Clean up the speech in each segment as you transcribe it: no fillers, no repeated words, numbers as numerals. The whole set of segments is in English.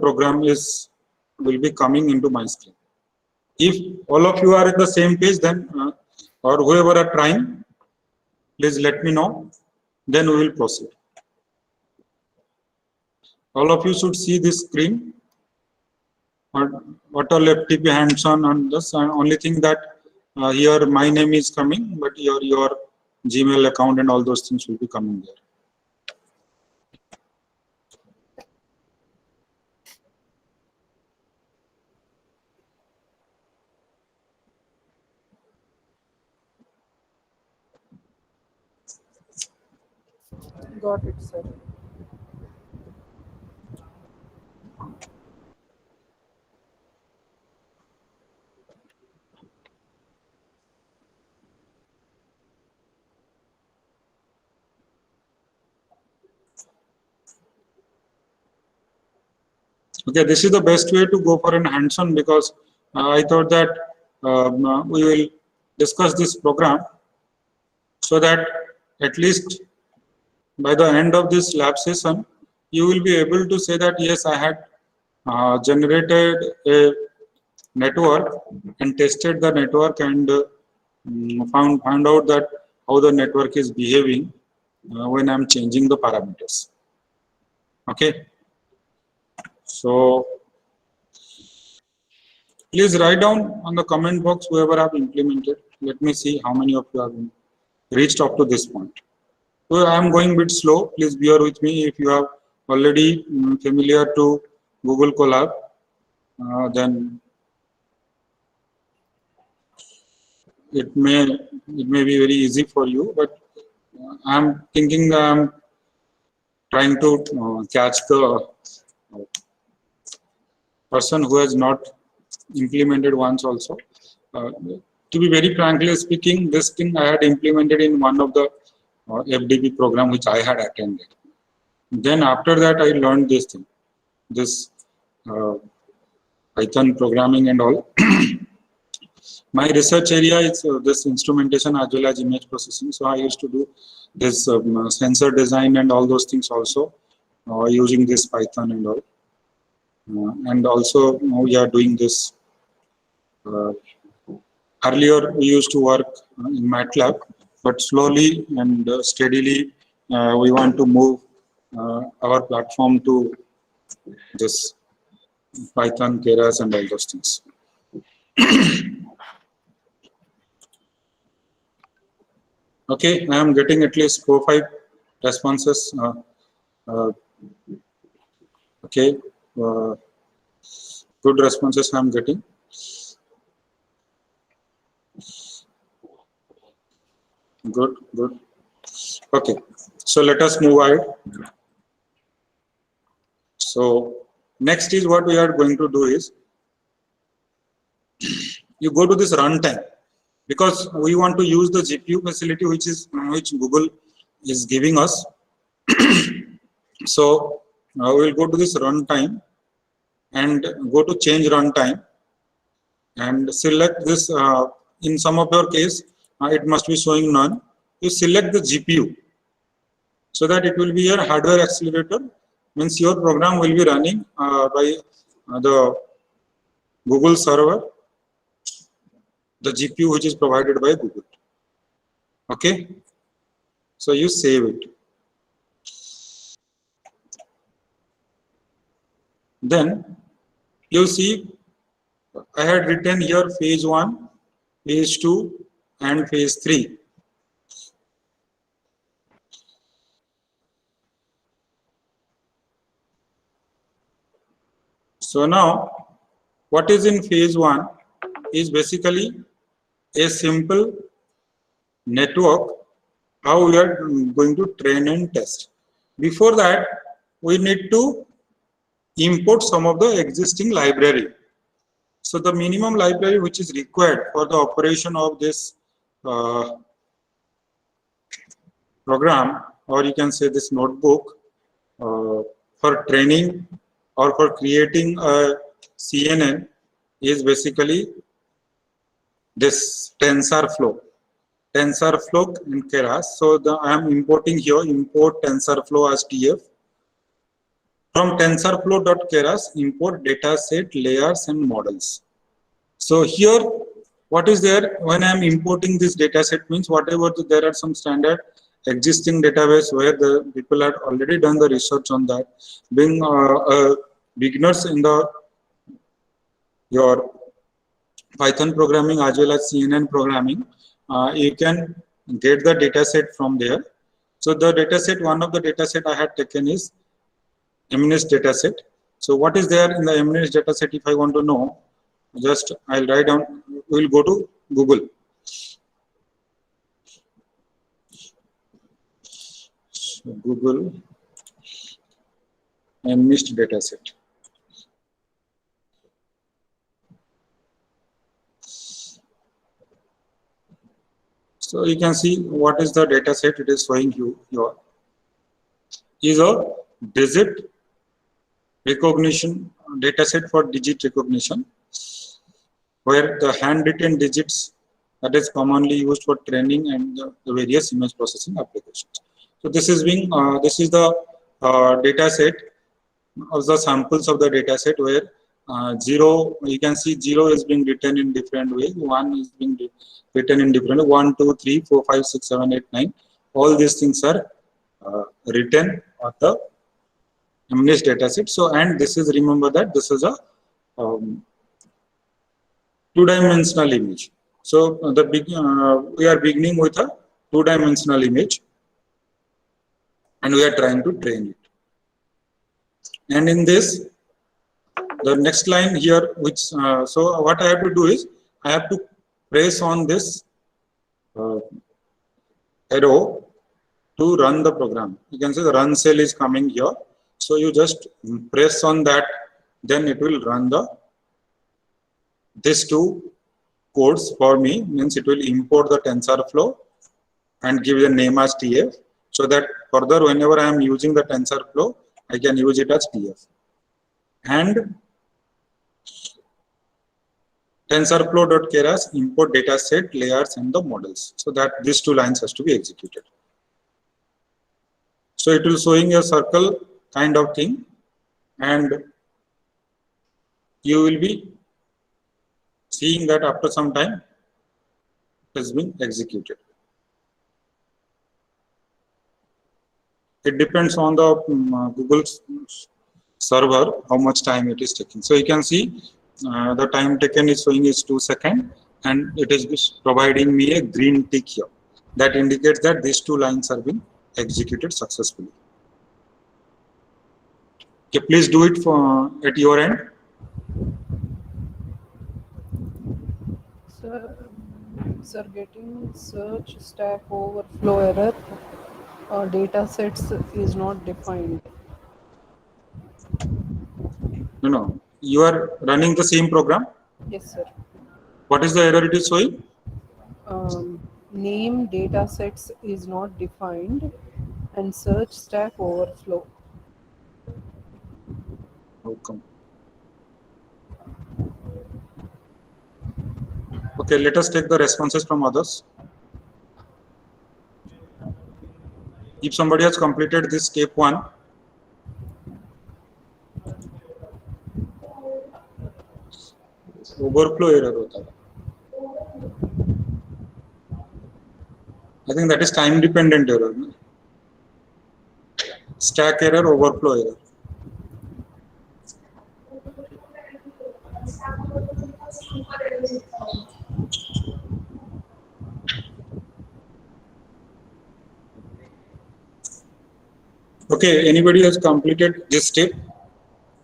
program will be coming into my screen. If all of you are at the same page, then or whoever are trying, please let me know. Then we will proceed. All of you should see this screen. What all FTP hands-on on this. Only thing that here my name is coming, but your Gmail account and all those things will be coming there. Got it, sir. Okay, this is the best way to go for an hands-on, because I thought that we will discuss this program so that at least by the end of this lab session, you will be able to say that yes, I had generated a network and tested the network and found out that how the network is behaving when I'm changing the parameters. Okay. So please write down on the comment box whoever have implemented. Let me see how many of you have reached up to this point. So I am going a bit slow. Please bear with me. If you are already familiar to Google Colab, then it may be very easy for you. But I am thinking I am trying to catch the person who has not implemented once also. To be very frankly speaking, this thing I had implemented in one of the FDP program which I had attended. Then after that I learned this thing, this Python programming and all. My research area is this instrumentation as well as image processing. So I used to do this sensor design and all those things also using this Python and all. And also we are doing this. Earlier we used to work in MATLAB, but slowly and steadily we want to move our platform to this Python, Keras and all those things. Okay, I am getting at least 4 or 5 responses. Okay, good responses I am getting. Good. Okay, so let us move ahead. So next is what we are going to do is you go to this runtime, because we want to use the GPU facility which Google is giving us. So we will go to this runtime and go to change runtime and select this. In some of your case, it must be showing none. You select the GPU so that it will be your hardware accelerator. Means your program will be running by the Google server, the GPU which is provided by Google. Okay, so you save it. Then you see I had written here phase 1, phase 2 and phase 3. So now what is in phase 1 is basically a simple network how we are going to train and test. Before that, we need to import some of the existing library. So the minimum library which is required for the operation of this program, or you can say this notebook, for training or for creating a CNN, is basically this TensorFlow and Keras. So I am importing here, import TensorFlow as TF. From TensorFlow.keras, import dataset layers and models. So here, what is there when I am importing this dataset means whatever there are some standard existing database where the people had already done the research on that. Being beginners in your Python programming as well as CNN programming, you can get the dataset from there. So the dataset, one of the dataset I had taken is MNIST dataset. So what is there in the MNIST dataset? If I want to know, just I'll write down. We'll go to Google. So Google MNIST dataset. So you can see what is the dataset. It is showing you your is a digit recognition dataset for digit recognition, where the handwritten digits that is commonly used for training and the various image processing applications. So this is the data set of the samples of the data set where 0, you can see 0 is being written in different ways, 1 is being written in different 1, 2, 3, 4, 5, 6, 7, 8, 9. All these things are written on the MNIST dataset. So, and this is, remember that this is a two-dimensional image. So we are beginning with a two-dimensional image and we are trying to train it. And in this, the next line here, which so what I have to do is I have to press on this arrow to run the program. You can see the run cell is coming here. So you just press on that, then it will run these two codes for me, means it will import the TensorFlow and give the name as TF, so that further whenever I am using the TensorFlow, I can use it as TF. And TensorFlow.keras import dataset layers and the models, so that these two lines has to be executed. So it will showing a circle kind of thing, and you will be seeing that after some time it has been executed. It depends on the Google server how much time it is taking. So you can see the time taken is showing is 2 seconds, and it is providing me a green tick here. That indicates that these two lines are being executed successfully. Okay, please do it at your end. Sir, getting search stack overflow error, data sets is not defined. No, you are running the same program. Yes, sir. What is the error it is showing? Name data sets is not defined and search stack overflow. How come? Okay, let us take the responses from others. If somebody has completed this step 1, overflow error hota hai. I think that is time dependent error. No? Stack error, overflow error. Okay, anybody has completed this step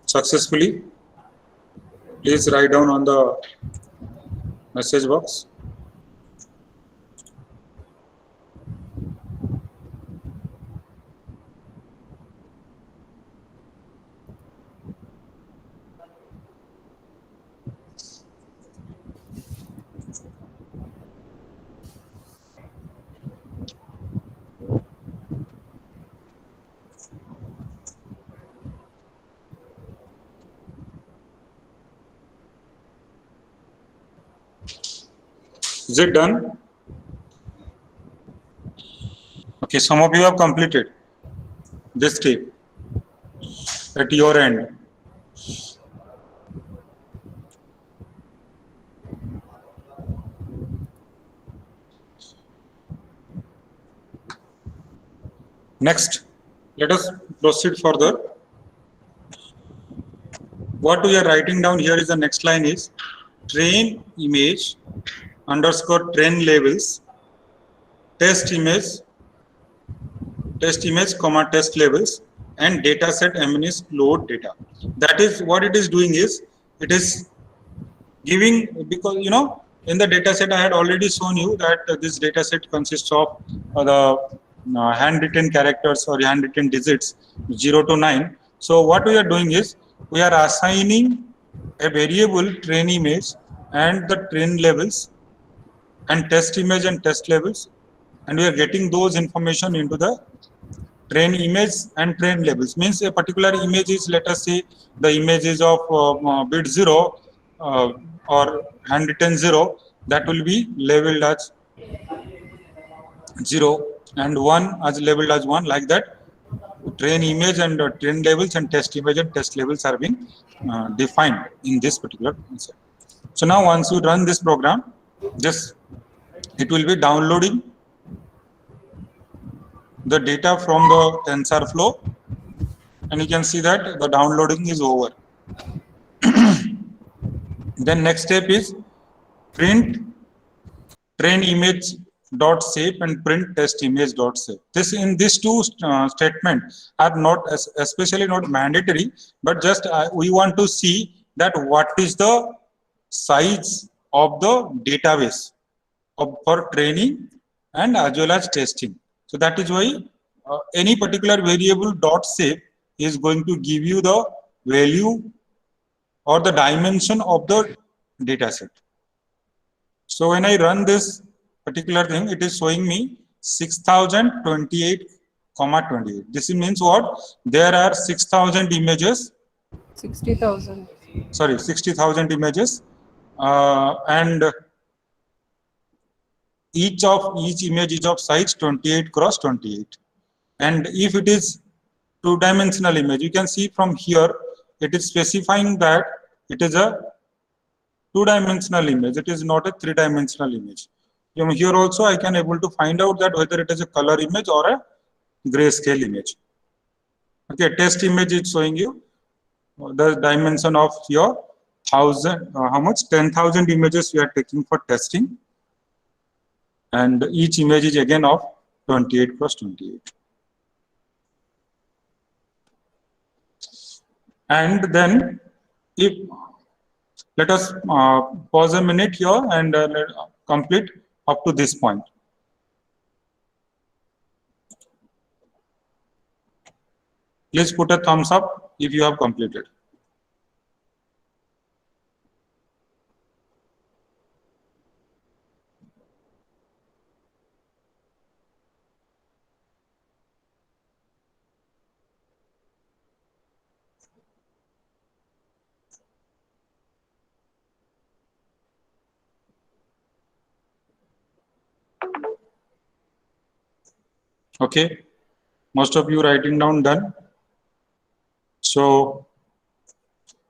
successfully? Please write down on the message box. Is it done? Okay, some of you have completed this step. at your end. Next, let us proceed further. What we are writing down here is the next line is train image underscore train labels test image comma test labels and data set MNIST load data. That is what it is doing is it is giving, because in the data set I had already shown you that this data set consists of the handwritten characters or handwritten digits 0 to 9. So what we are doing is we are assigning a variable train image and the train levels and test image and test levels, and we are getting those information into the train image and train labels. Means a particular image is, let us say the image is of bit 0 or handwritten 0, that will be labeled as 0 and 1 as labeled as 1, like that. Train image and train labels and test image and test labels are being defined in this particular concept. So now once you run this program, it will be downloading the data from the TensorFlow, and you can see that the downloading is over. Then next step is print train image dot shape and print test image dot shape. These two statements are not especially not mandatory, but just we want to see that what is the size of the database for training and as well as testing. So that is why any particular variable dot shape is going to give you the value or the dimension of the data set. So when I run this particular thing, it is showing me 6028, 28. This means what? There are 6,000 images. 60,000. Sorry, 60,000 images, and each image is of size 28 cross 28. And if it is two-dimensional image, you can see from here, it is specifying that it is a two-dimensional image. It is not a three-dimensional image. Here also I can able to find out that whether it is a color image or a grayscale image. Okay, test image is showing you the dimension of your 1,000, how much? 10,000 images we are taking for testing. And each image is again of 28 cross 28. And then let us pause a minute here and complete up to this point. Please put a thumbs up if you have completed. Okay, most of you writing down done. So,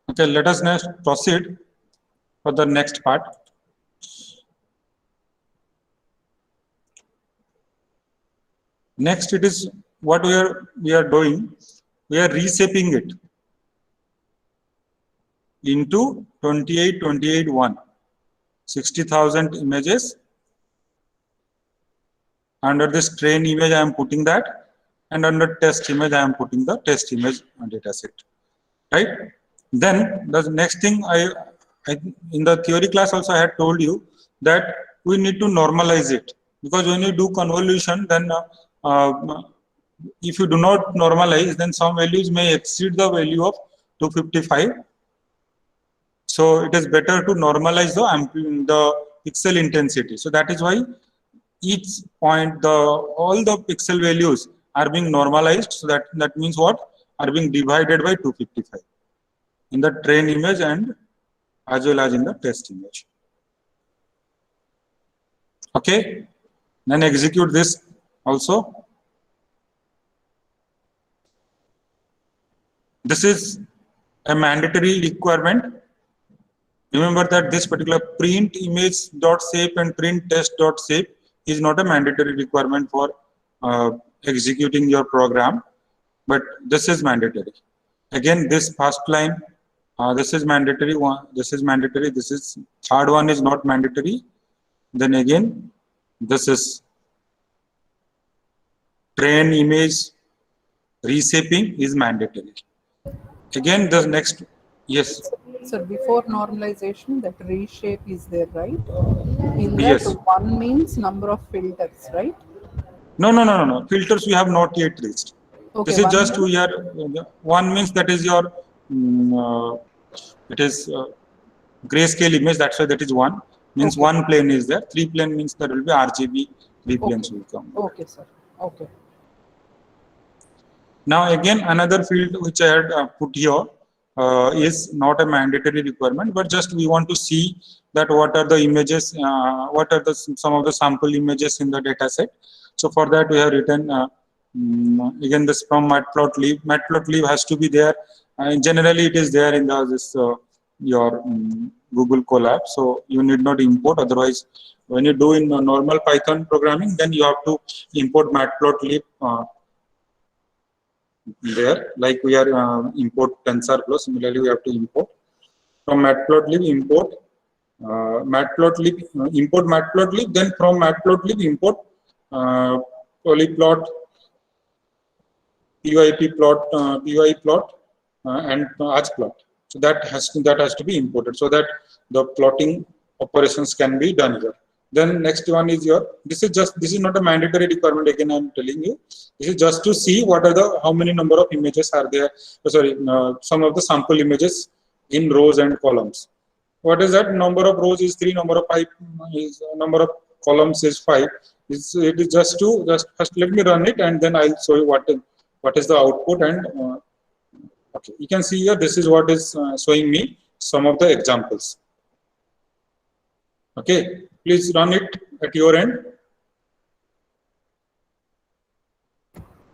okay, let us next proceed for the next part. Next, it is what we are doing. We are reshaping it into 28, 28, 1. 60,000 images. Under this train image, I am putting that, and under test image, I am putting the test image data set. Right? Then the next thing I in the theory class also I had told you that we need to normalize it, because when you do convolution, then if you do not normalize, then some values may exceed the value of 255. So it is better to normalize the pixel intensity. So that is why each point all the pixel values are being normalized. So that means what? Are being divided by 255 in the train image and as well as in the test image. Okay, then execute this also. This is a mandatory requirement. Remember that this particular print image.shape and print test.shape is not a mandatory requirement for executing your program, but this is mandatory. Again, this first line, this is mandatory one, this is mandatory, this is third one is not mandatory. Then again, this is train image reshaping is mandatory. Again, the next, yes, So before normalization, that reshape is there, right? In that yes. one means number of filters, right? No. Filters we have not yet reached. Okay, This is one just means- we are one means that is your it is grayscale image. That's why that is one means Okay. one plane is there. Three plane means there will be RGB. Three planes will come. Okay, sir. Okay. Now again another field which I had put here is not a mandatory requirement, but just we want to see that what are the images, what are the some of the sample images in the data set. So for that we have written again this from matplotlib. Matplotlib has to be there. Generally it is there in this your Google Colab. So you need not import. Otherwise, when you do in normal Python programming, then you have to import matplotlib. There, like we are import TensorFlow. Similarly, we have to import from matplotlib import import matplotlib. Then from matplotlib import polyplot, pyplot, pyplot, and argplot. So that has to be imported so that the plotting operations can be done here. Then next one is your, this is not a mandatory requirement. Again, I'm telling you, this is just to see what are the, how many number of images are there. Some of the sample images in rows and columns. What is that? Number of rows is 3, number of 5 is number of columns is 5. It is just first let me run it and then I'll show you what is the output. And okay, you can see here, this is what is showing me some of the examples. Okay, please run it at your end.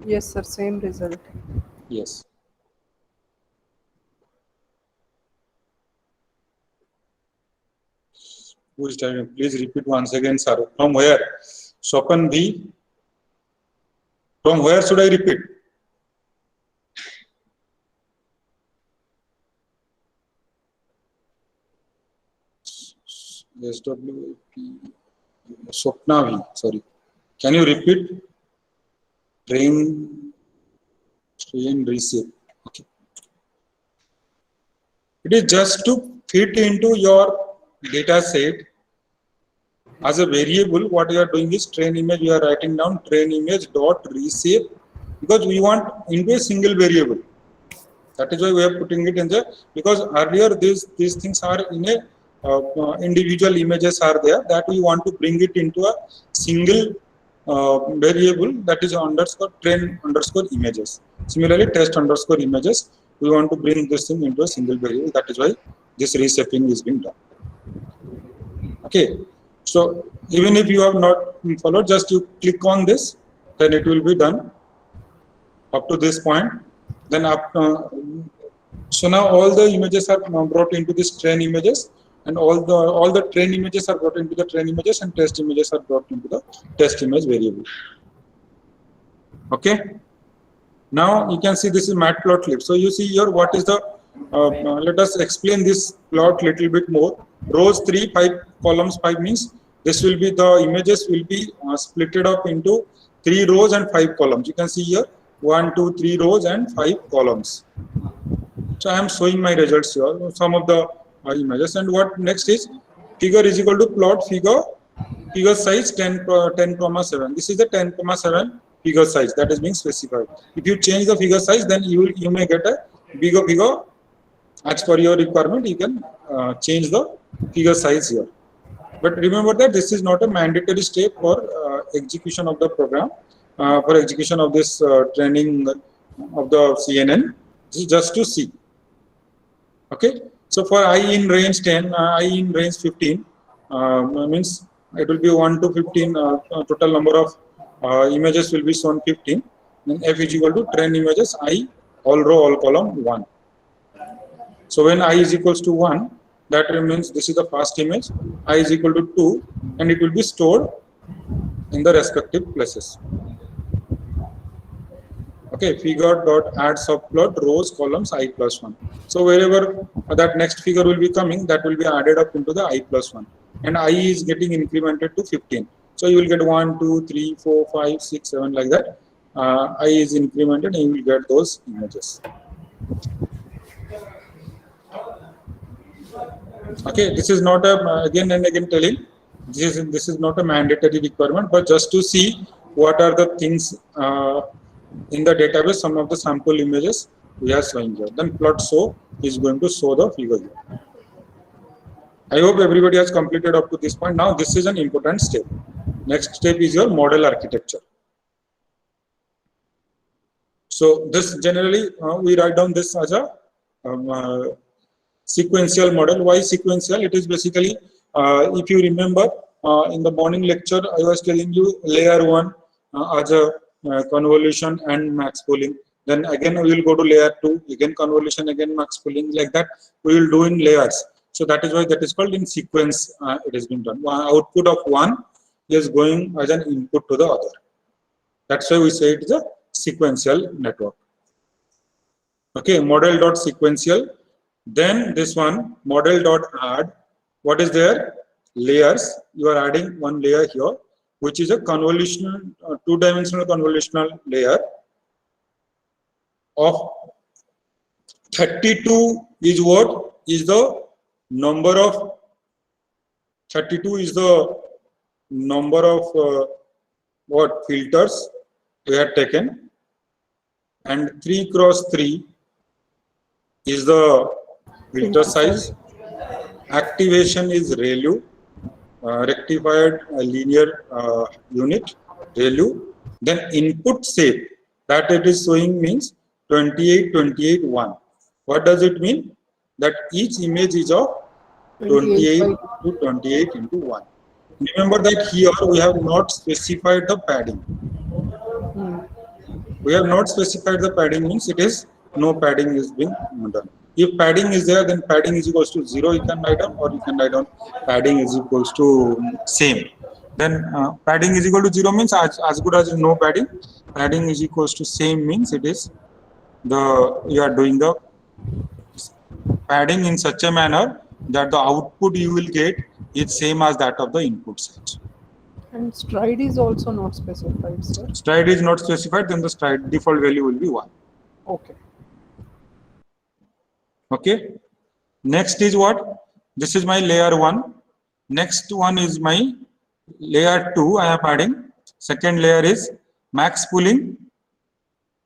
Yes, sir. Same result. Yes. Who is telling? Please repeat once again, sir. From where? Sopan B. From where should I repeat? SWP. Swapna V. Sorry. Can you repeat? Train receive. Okay. It is just to fit into your data set as a variable. What you are doing is train image. You are writing down train image dot reshape because we want into a single variable. That is why we are putting it in the, because earlier these things are in a individual images are there, that we want to bring it into a single variable, that is underscore train underscore images. Similarly, test underscore images, we want to bring this thing into a single variable. That is why this reshaping is being done. Okay, so even if you have not followed, just you click on this, then it will be done up to this point. Then so now all the images are brought into this train images, and all the train images are brought into the train images, and test images are brought into the test image variable. Okay. Now you can see this is matplotlib. So you see here what is the let us explain this plot little bit more. Rows 3, 5, columns 5 means this will be the images will be splitted up into 3 rows and 5 columns. You can see here 1, 2, 3 rows and 5 columns. So I am showing my results here, some of the images. And what next is figure is equal to plot figure size 10, 10,7. This is the 10,7 figure size that is being specified. If you change the figure size, then you may get a bigger figure. As per your requirement, you can change the figure size here. But remember that this is not a mandatory step for execution of the program, for execution of this training of the CNN. This is just to see. Okay. So for I in range 10, I in range 15 means it will be 1 to 15. Total number of images will be shown 15. Then F is equal to train images I all row, all column 1. So when I is equals to 1, that means this is the first image, I is equal to 2, and it will be stored in the respective places. Okay, figure dot add subplot rows columns I plus 1. So wherever that next figure will be coming, that will be added up into the I plus 1, and I is getting incremented to 15. So you will get 1, 2, 3, 4, 5, 6, 7 like that. I is incremented, and you will get those images. Okay, this is not a again and again telling. This is not a mandatory requirement, but just to see what are the things in the database. Some of the sample images we are showing here. Then plot show is going to show the figure here. I hope everybody has completed up to this point. Now this is an important step. Next step is your model architecture. So this generally we write down this as a sequential model. Why sequential? It is basically, if you remember in the morning lecture, I was telling you layer 1 as a convolution and max pooling. Then again we will go to layer 2, again convolution, again max pooling, like that we will do in layers. So that is why that is called in sequence. It has been done. Output of one is going as an input to the other. That's why we say it is a sequential network. Okay, model dot sequential. Then this one model dot add. What is there? Layers. You are adding one layer here, which is a convolutional, two-dimensional convolutional layer of 32 is what is the number of 32 is the number of what filters we have taken, and 3 cross 3 is the filter size. Activation is ReLU, rectified linear unit ReLU. Then input shape that it is showing means 28, 28, 1. What does it mean? That each image is of 28 to 28 into 1. Remember that here we have not specified the padding. We have not specified the padding means it is no padding is being done. If padding is there, then padding is equals to 0 you can write down, or you can write down padding is equals to same. Then padding is equal to 0 means as good as no padding. Padding is equals to same means it is you are doing the padding in such a manner that the output you will get is same as that of the input side. And stride is also not specified, sir. Stride is not specified, then the stride default value will be 1. Okay. Okay. Next is what? This is my layer 1. Next one is my layer 2. I am adding. Second layer is max pooling.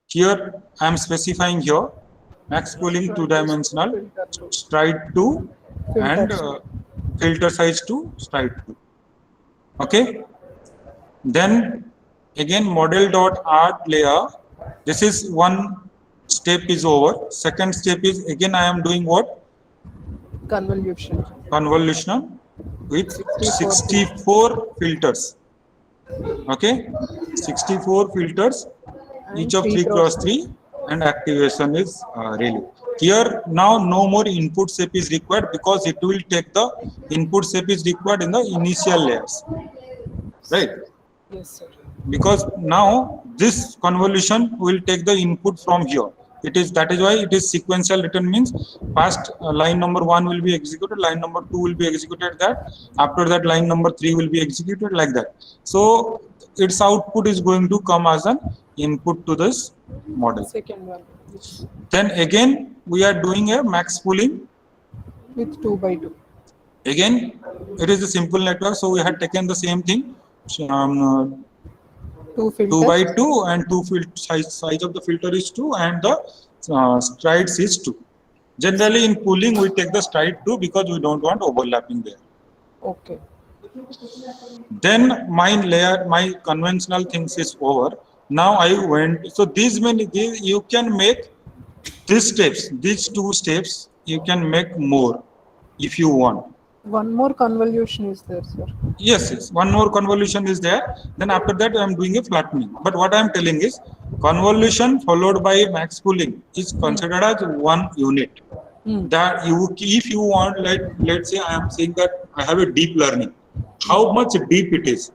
Here I am specifying here max pooling 2-dimensional, stride 2, and filter size 2, stride 2. Okay. Then again model dot add layer. This is one step is over. Second step is again I am doing what? Convolution. Convolution with 64 filters. Okay, 64 filters, And each of 3 cross 3, and activation is ReLU. Here now no more input shape is required because it will take the input shape is required in the initial layers, right? Yes, sir. Because now this convolution will take the input from here. That is why it is sequential written means first line number 1 will be executed, line number 2 will be executed, that after that line number 3 will be executed, like that. So its output is going to come as an input to this model. Second one. Then again we are doing a max pooling With 2 by 2. again. It is a simple network, so we had taken the same thing, 2 filters. 2 by 2, and 2 size of the filter is 2, and the strides is 2. Generally in pooling we take the stride 2 because we don't want overlapping there. Okay. Then my conventional things is over. Now I went, so these you can make these 2 steps you can make more if you want. One more convolution is there, sir. Yes, one more convolution is there. Then after that, I am doing a flattening. But what I am telling is, convolution followed by max pooling is considered as one unit. That you, if you want, like let's say I am saying that I have a deep learning, how much deep it is,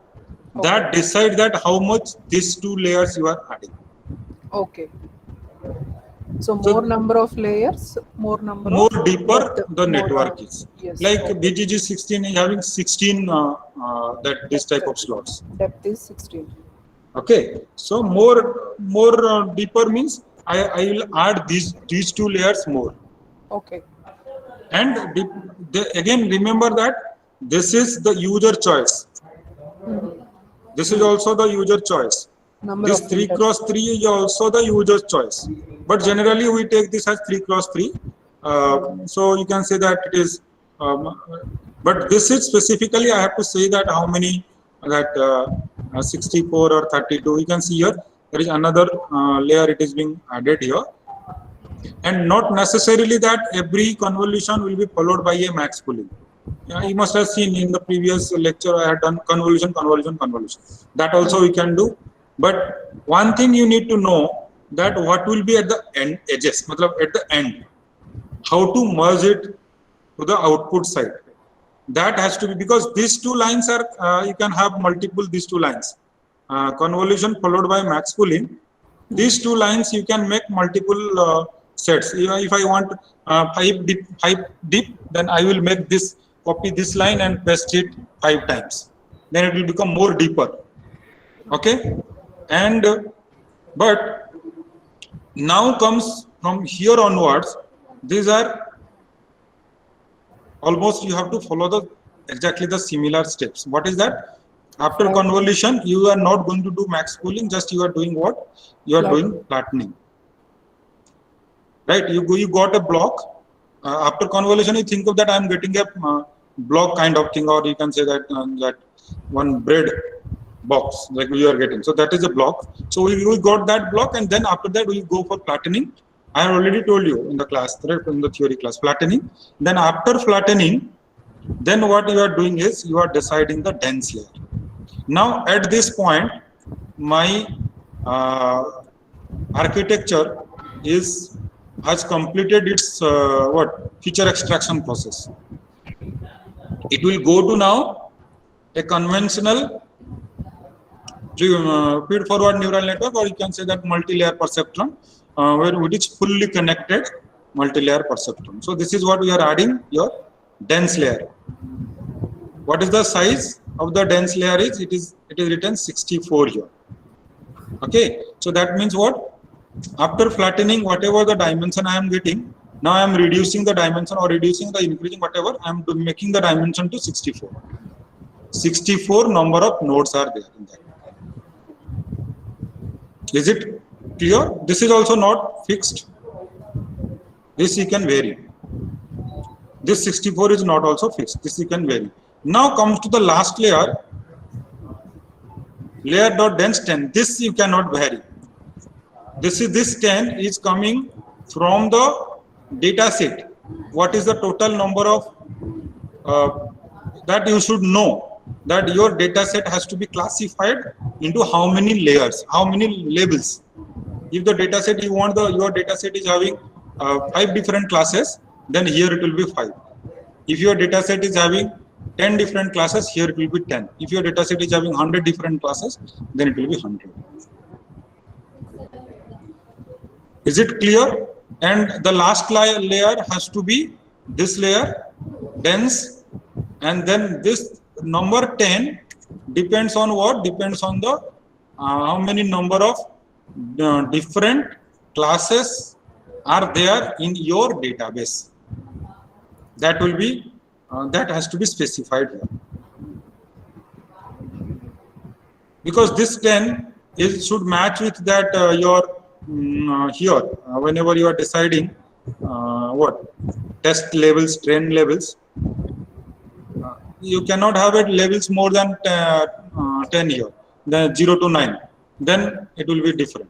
that decide that how much these two layers you are adding. Okay. So more number of layers, more number More of deeper depth, the more, network is. yes. Like Okay. BGG 16 is having 16 that this type of slots. Depth is 16. Okay, so more deeper means I will add these two layers more. Okay. And again remember that this is the user choice. This is also the user choice. Number This of 3 filters. cross 3 is also the user's choice. But generally we take this as 3 cross 3. So you can say that it is, but this is specifically, I have to say that how many, that 64 or 32, you can see here, there is another layer it is being added here. And not necessarily that every convolution will be followed by a max pooling. You must have seen in the previous lecture I had done convolution. That also we can do. But one thing you need to know, that what will be at the end edges, at the end, how to merge it to the output side. That has to be, because these two lines are, you can have multiple, these two lines. Convolution followed by max pooling. These two lines you can make multiple sets. If I want 5 deep, then I will make this, copy this line and paste it 5 times. Then it will become more deeper. Okay, and but now comes from here onwards. These are almost, you have to follow the exactly the similar steps. What is that? After convolution, you are not going to do max pooling, just you are doing what? You are doing flattening. Right? You got a block. After convolution, you think of that I am getting a block kind of thing, or you can say that that one bread box like we are getting. So that is a block. So we got that block, and then after that we go for flattening. I have already told you in the class, right, in the theory class, flattening. Then after flattening, then what you are doing is you are deciding the dense layer. Now at this point, my architecture has completed its feature extraction process. It will go to now a conventional feed-forward neural network, or you can say that multi-layer perceptron, where it is fully connected multi-layer perceptron. So this is what we are adding, your dense layer. What is the size of the dense layer? It is written 64 here. Okay, so that means what? After flattening, whatever the dimension I am getting, now I am reducing the dimension or reducing the increasing whatever, I am making the dimension to 64. 64 number of nodes are there in that. Is it clear? This is also not fixed. This you can vary. This 64 is not also fixed. This you can vary. Now comes to the last layer, layer.dense 10. This you cannot vary. This 10 is coming from the data set. What is the total number of that you should know, that your data set has to be classified into how many layers, how many labels. If the data set you want, your data set is having 5 different classes, then here it will be 5. If your data set is having 10 different classes, here it will be 10. If your data set is having 100 different classes, then it will be 100. Is it clear? And the last layer has to be this layer, dense, and then this number 10 depends on what? Depends on the how many number of different classes are there in your database. That will be that has to be specified here, because this 10 should match with that your here whenever you are deciding what test levels, train levels, you cannot have it levels more than 10 here, then 0 to 9, then it will be different.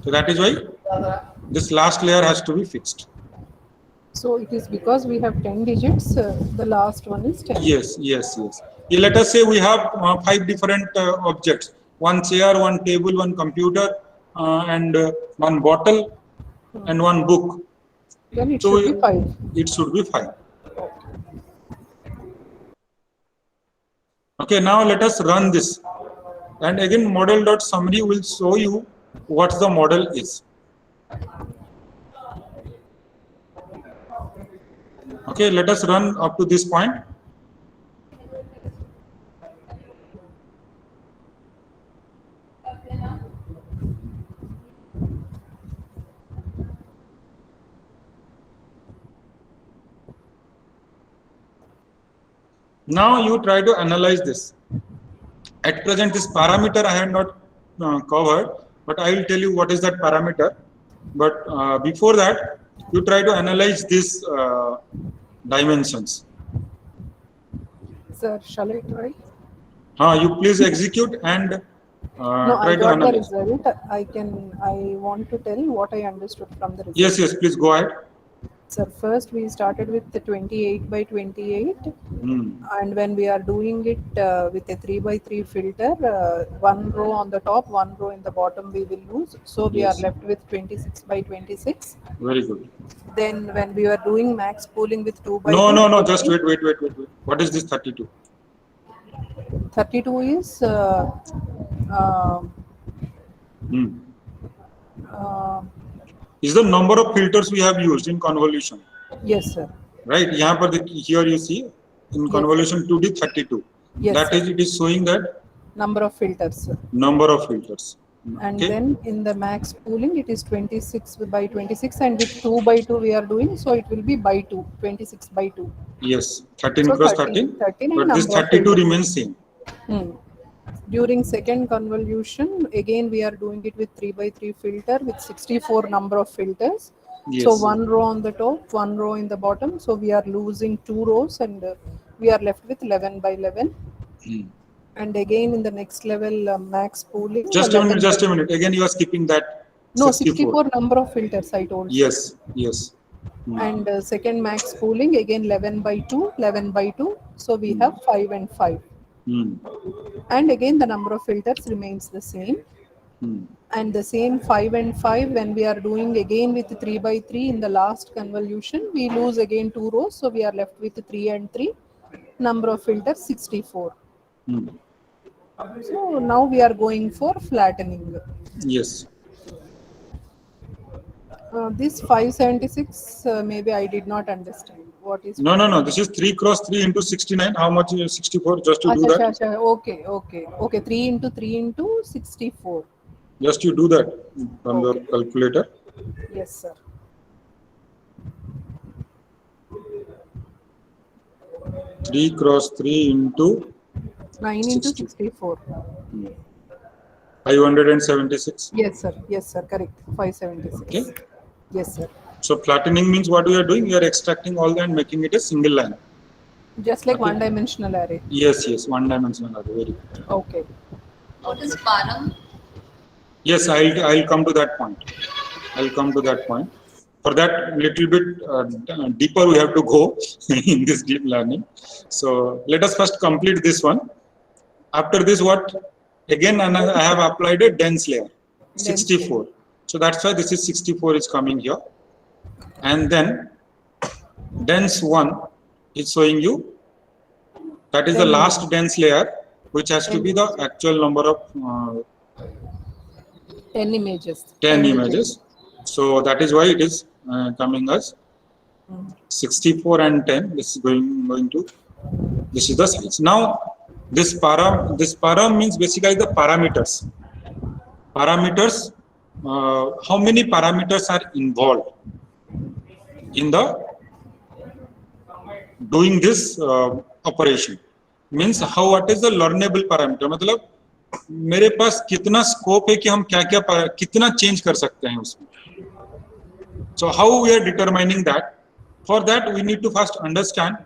So that is why this last layer has to be fixed. So it is because we have 10 digits, the last one is 10. Yes, yes, yes. Yeah, let us say we have 5 different objects: one chair, one table, one computer, and one bottle, and one book. Then it So should be 5. it should be 5. Okay, now let us run this. And again, model.summary will show you what the model is. Okay, let us run up to this point. Now you try to analyze this. At present, this parameter I have not covered, but I will tell you what is that parameter. But before that, you try to analyze these dimensions. Sir, shall I try? You please execute and No, try I to got the analyze. result. I want to tell what I understood from the result. Yes, yes, please go ahead. Sir, first we started with the 28 by 28, Hmm. and when we are doing it with a 3 by 3 filter, one row on the top, one row in the bottom we will lose. So we are Yes. left with 26 by 26. Very good. Then when we were doing max pooling with 2 by 2. No, just wait. What is this 32? 32 is Hmm. uh, Is the number of filters we have used in convolution. yes, sir. Right? Here you see in Yes, convolution 2D 32. Yes, That sir. is, it is showing that Number of filters. number of filters. And Okay. then in the max pooling, it is 26 by 26, and with 2 by 2 we are doing, so it will be by 2, 26 by 2. Yes, 13 So cross 13, 13. 13 and But this number of 32 filters. remains same. During second convolution, again we are doing it with 3 by 3 filter with 64 number of filters. Yes. So one row on the top, one row in the bottom. So we are losing 2 rows, and we are left with 11 by 11. And again in the next level, max pooling. Just a minute. Again, you are skipping that. No, 64 number of filters I told. Yes, yes. And second max pooling, again 11 by 2, 11 by 2. So we have 5 and 5. And again the number of filters remains the same. And the same 5 and 5 when we are doing again with 3 by 3 in the last convolution, we lose again 2 rows. So we are left with 3 and 3. Number of filters 64. So now we are going for flattening. Yes. This 576, maybe I did not understand. What is? No. This is 3 cross 3 into 69. How much is 64? Just to do that. Okay. 3 into 3 into 64. Just you do that on your calculator. Yes, sir. Three cross 3 into 9 into 64. 576. Yes, sir. Correct. 576. Okay. Yes, sir. So flattening means what we are doing? We are extracting all that and making it a single line. Just like one-dimensional array. Yes, one dimensional array. Very good. Okay. What is param? Yes, I'll come to that point. For that, little bit deeper we have to go in this deep learning. So let us first complete this one. After this, what? Again, I have applied a dense layer, 64. So that's why this is 64 is coming here. And then dense 1 is showing you that is the last dense layer, which has to be the actual number of 10 images. 10 images. So that is why it is coming as 64 and 10. This is going to, this is the size. Now this param means basically the parameters. How many parameters are involved in the doing this operation? Means what is the learnable parameter? मतलब मेरे पास कितना scope है कि हम कितना change कर सकते हैं उसमें. So how we are determining that? For that we need to first understand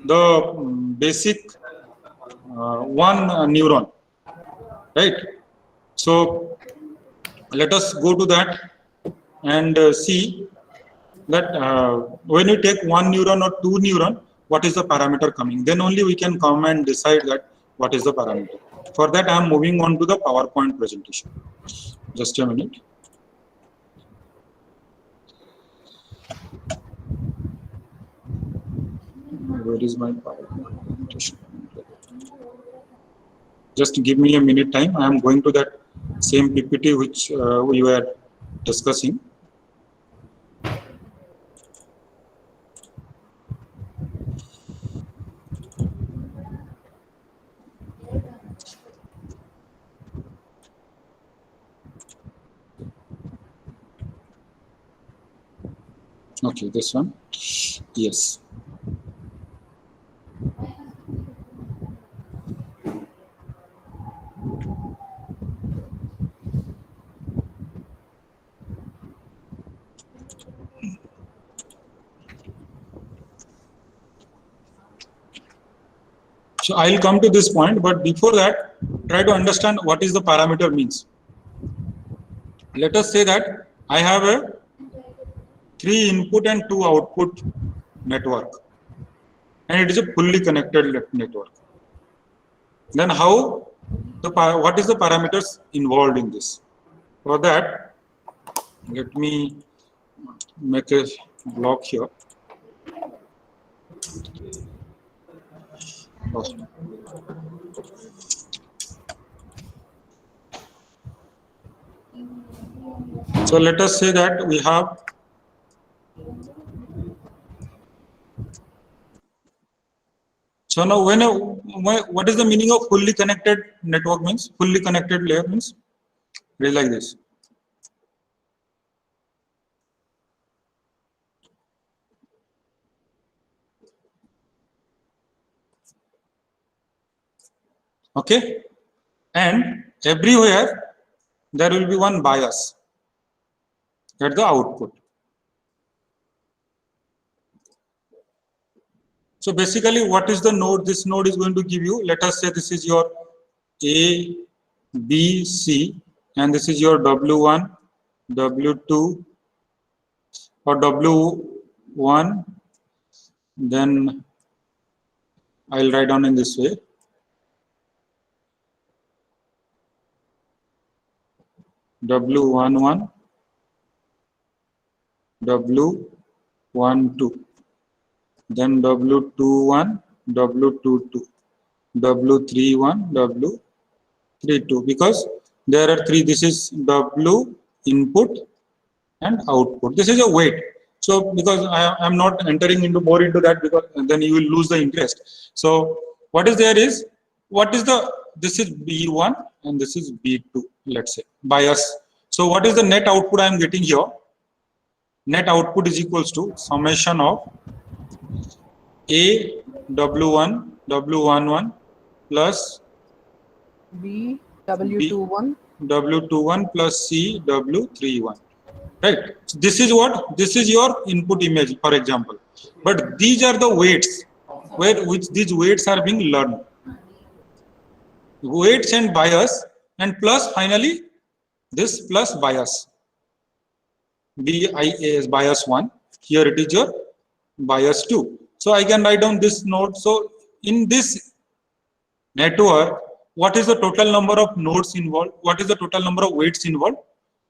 the basic one neuron, right? So let us go to that and see that when you take one neuron or two neuron, what is the parameter coming? Then only we can come and decide that what is the parameter. For that, I am moving on to the PowerPoint presentation. Just a minute. Where is my PowerPoint presentation? Just give me a minute time. I am going to that same PPT which we were discussing. Okay, this one. Yes. So I'll come to this point, but before that, try to understand what is the parameter means. Let us say that I have a 3 input and 2 output network, and it is a fully connected network. Then what is the parameters involved in this? For that, let me make a block here. So let us say that we have so now what is the meaning of fully connected network means? Fully connected layer means it is like this. Okay, and everywhere there will be one bias at the output. So basically, what is the node? This node is going to give you, let us say this is your A, B, C, and this is your W1, W2, or W1, then I'll write down in this way. W11, W12, then W21, W22, W31, W32, because there are 3. This is W input and output. This is a weight. So because I am not entering into more into that, because then you will lose the interest. So what is there is, this is B1 and this is B2, let's say, bias. So what is the net output I am getting here? Net output is equals to summation of A W1 W11 plus B W21 W21 plus C W31. Right. So this is what? This is your input image, for example. But these are the weights which these weights are being learned. Weights and bias, and plus finally this plus bias. BIAS bias 1. Here it is your bias 2. So I can write down this node. So in this network, what is the total number of nodes involved? What is the total number of weights involved?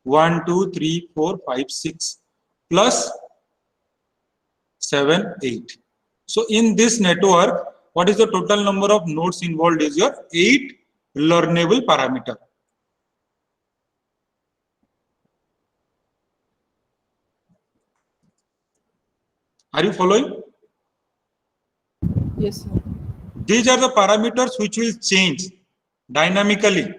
1, 2, 3, 4, 5, 6 plus 7, 8. So in this network, what is the total number of nodes involved is your 8 learnable parameter. Are you following? Yes, sir. These are the parameters which will change dynamically.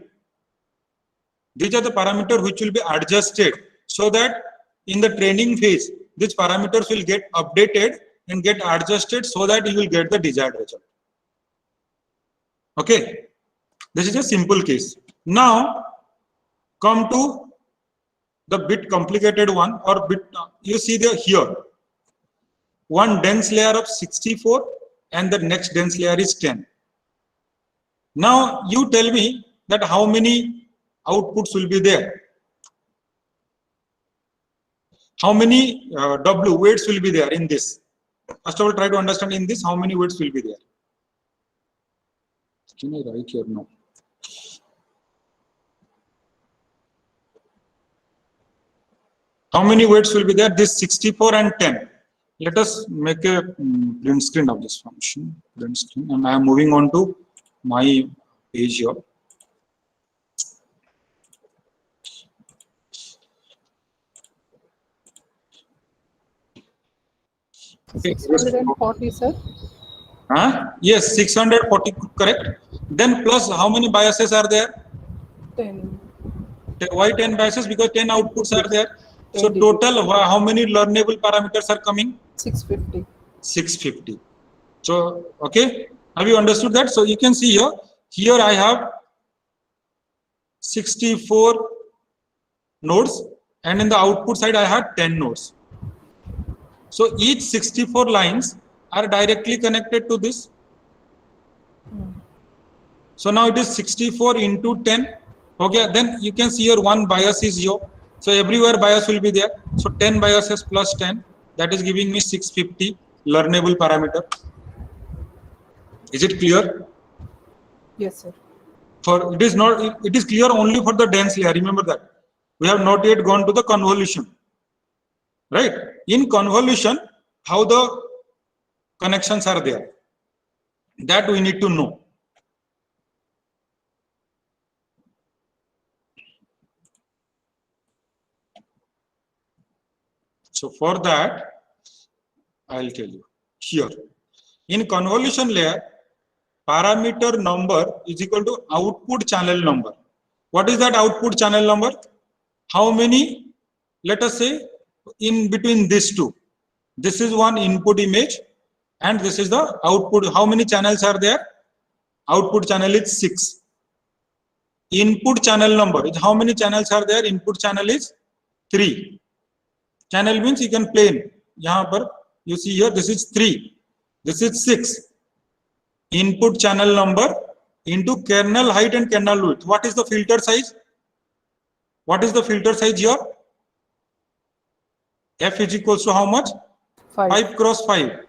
These are the parameters which will be adjusted, so that in the training phase, these parameters will get updated and get adjusted so that you will get the desired result. Okay, this is a simple case. Now come to the bit complicated one, or bit, you see the here one dense layer of 64 and the next dense layer is 10. Now you tell me that how many outputs will be there. how many W weights will be there in this? First of all, try to understand in this how many weights will be there. Can I write here? No. How many weights will be there? This 64 and 10. Let us make a print screen of this function. Print screen, and I am moving on to my page here. 640, sir. Yes, 640, correct. Then plus how many biases are there? 10. Why 10 biases? Because 10 outputs are there. So total, how many learnable parameters are coming? 650. 650. So, okay. Have you understood that? So you can see here, here I have 64 nodes, and in the output side I have 10 nodes. So each 64 lines are directly connected to this. So now it is 64 into 10. Okay, then you can see here one bias is here. So everywhere bias will be there. So 10 biases plus 10, that is giving me 650 learnable parameter. Is it clear? Yes, sir. For it is not, it is clear only for the dense layer. Remember that. We have not yet gone to the convolution. Right? In convolution, how the connections are there, that we need to know. So for that, I'll tell you here. In convolution layer, parameter number is equal to output channel number. What is that output channel number? How many, let us say, in between these two. This is one input image and this is the output. How many channels are there? Output channel is 6. Input channel number is how many channels are there? Input channel is 3. Channel means you can plane. Yahan par you see here, this is 3. This is 6. Input channel number into kernel height and kernel width. What is the filter size? What is the filter size here? F is equals to how much? 5 cross 5.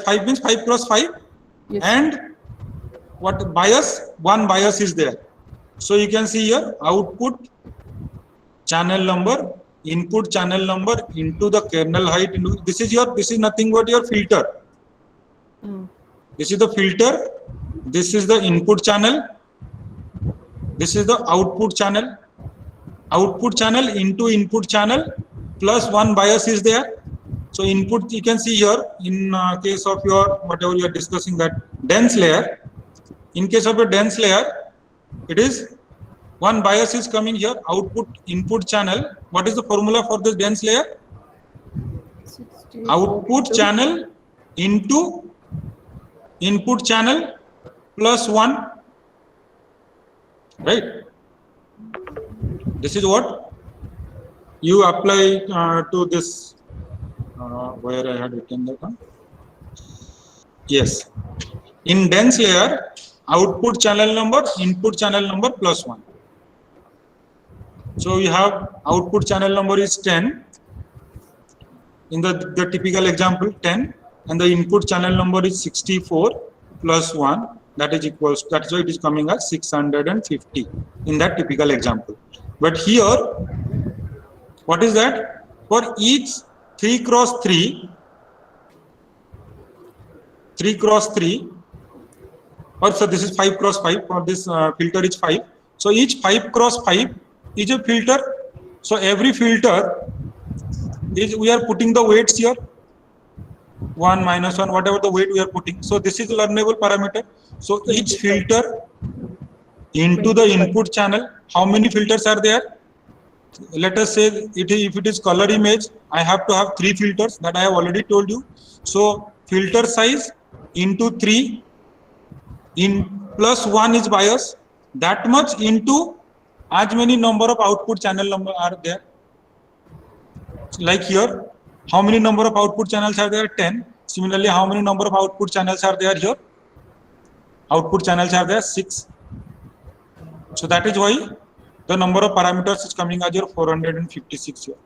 5 means 5 cross 5. Yes. And what bias? One bias is there. So you can see here output channel number, input channel number into the kernel height. This is nothing but your filter. This is the filter. This is the input channel. This is the output channel. Output channel into input channel plus one bias is there. So input, you can see here in case of your whatever you are discussing, that dense layer. In case of a dense layer, it is one bias is coming here. Output input channel. What is the formula for this dense layer? Output channel into input channel plus 1. Right? This is what you apply to this. Where I had written that. Yes. In dense layer, output channel number, input channel number plus 1. So we have output channel number is 10. In the typical example, 10. And the input channel number is 64 plus 1. That is equals, that's why it is coming as 650 in that typical example. But here, what is that? For each 3 cross 3, or so this is 5 cross 5, for this filter is 5. So each 5 cross 5 is a filter. So every filter is, we are putting the weights here, 1, minus 1, whatever the weight we are putting. So this is learnable parameter. So each filter into the input channel, how many filters are there? Let us say if it is color image, I have to have 3 filters, that I have already told you. So filter size into 3 in plus 1 is bias, that much into as many number of output channel number are there. Like here, how many number of output channels are there? 10. Similarly, how many number of output channels are there here? Output channels are there 6. So that is why the number of parameters is coming as your 456 here.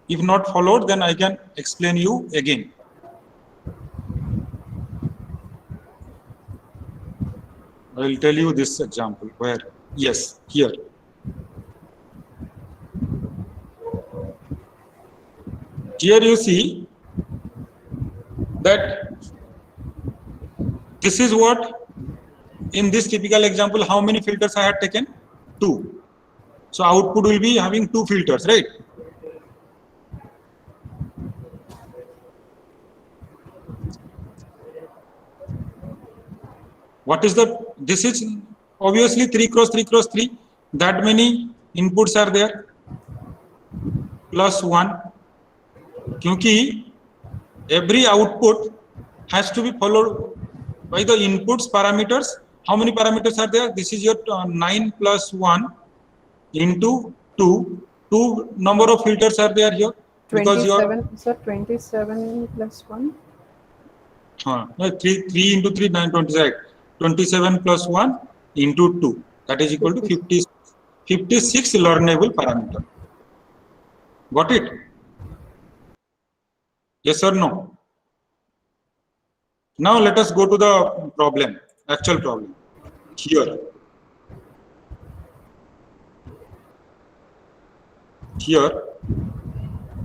If not followed, then I can explain you again. I will tell you this example where, yes, here. Here you see that this is what, in this typical example, how many filters I had taken? 2. So output will be having 2 filters, right? What is the, this is obviously 3 cross 3 cross 3. That many inputs are there. Plus 1. Kyunki every output has to be followed by the inputs parameters. How many parameters are there? This is your 9 plus 1 into 2. 2 number of filters are there here. 27, sir, 27 plus 1? 3 into 3, 9, 27. 27 plus 1 into 2. That is equal to 56 learnable parameter. Got it? Yes or no? Now let us go to the problem, actual problem. Here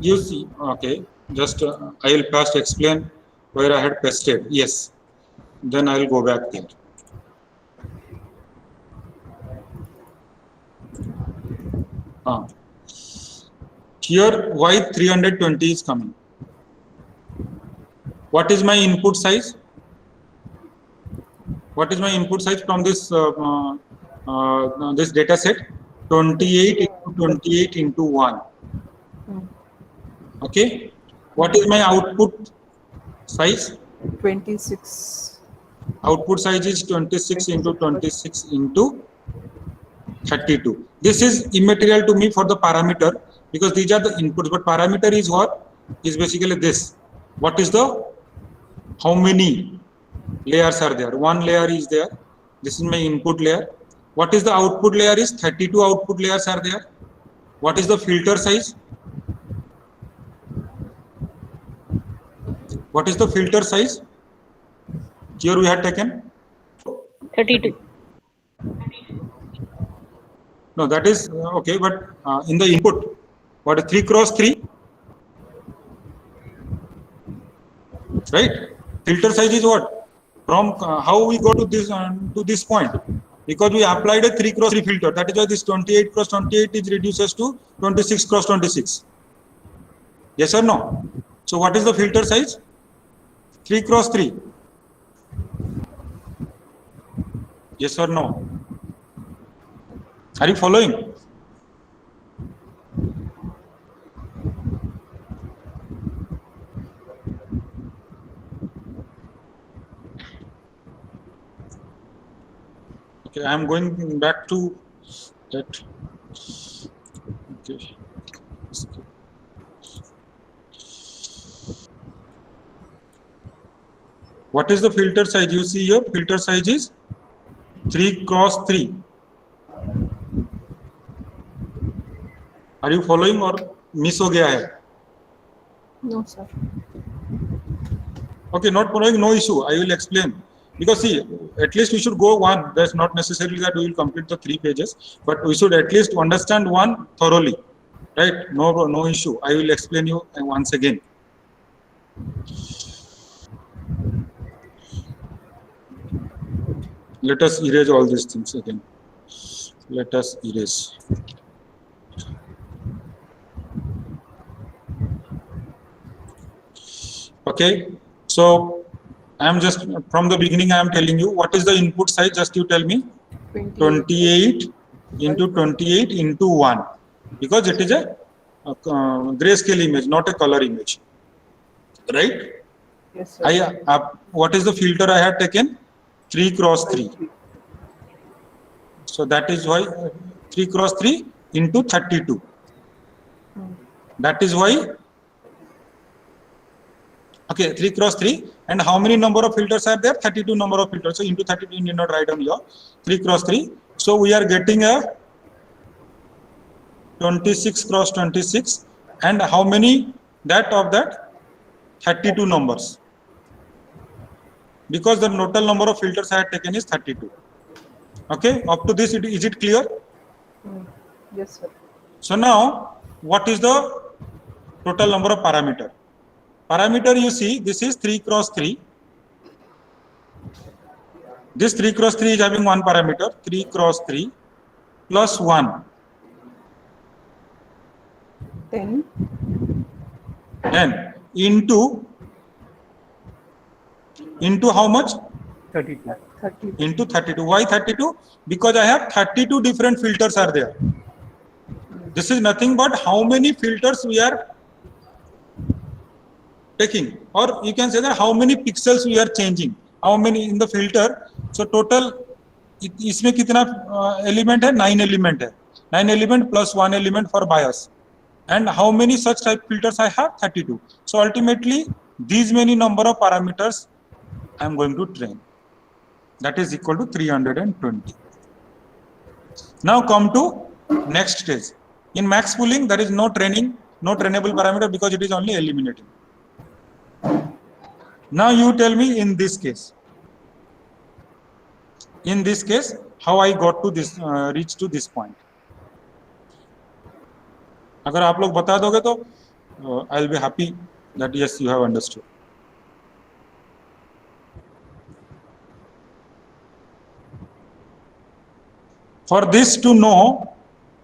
you see, okay, just I will first explain where I had pasted. Yes, then I will go back there. Here why 320 is coming. What is my input size? What is my input size from this this data set? 28 into 28 into 1. Okay. What is my output size? 26. Output size is 26 into 26 into 32. This is immaterial to me for the parameter because these are the inputs, but parameter is what? Is basically this. What is the, how many layers are there? 1 layer is there. This is my input layer. What is the output layer is? 32 output layers are there. What is the filter size? What is the filter size? Here we had taken 32. No, that is okay, but in the input, what is 3 cross 3? Right? Filter size is what? From how we go to this point? Because we applied a 3 cross 3 filter. That is why this 28 cross 28 is reduces to 26 cross 26. Yes or no? So what is the filter size? 3 cross 3. Yes or no? Are you following? Okay, I am going back to that. Okay. What is the filter size? You see here, filter size is 3 cross 3. Are you following or miss ho gaya hai? No, sir. Okay, not following, no issue. I will explain. Because see, at least we should go one. That's not necessarily that we will complete the 3 pages, but we should at least understand one thoroughly. Right? No issue. I will explain you once again. Let us erase all these things again. Let us erase. Okay, so I am just from the beginning I am telling you what is the input size. Just you tell me. 28 into 28 into 1, because it is a grayscale image, not a color image, right? Yes, sir. What is the filter I had taken? 3 cross 3. So that is why 3 cross 3 into 32. That is why. Okay, 3 cross 3. And how many number of filters are there? 32 number of filters. So into 32, you need not write down here. 3 cross 3. So we are getting a 26 cross 26, and how many that of that 32 numbers, because the total number of filters I had taken is 32. Okay, up to this, is it clear? Yes, sir. So now, what is the total number of parameter? Parameter, you see, this is 3 cross 3. This 3 cross 3 is having one parameter, 3 cross 3 plus 1. 10. 10 into how much? 32. 32. Into 32. Why 32? Because I have 32 different filters are there. This is nothing but how many filters we are taking, or you can say that how many pixels we are changing, how many in the filter. So total इसमें कितना element है? 9 element है. 9 element plus 1 element for bias. And how many such type filters I have? 32. So ultimately these many number of parameters I am going to train. That is equal to 320. Now come to next stage. In max pooling, there is no training, no trainable parameter, because it is only eliminating. Now you tell me in this case. In this case, how I got to this, reach to this point. अगर आप लोग बता दोगे तो I'll be happy that yes, you have understood. For this to know,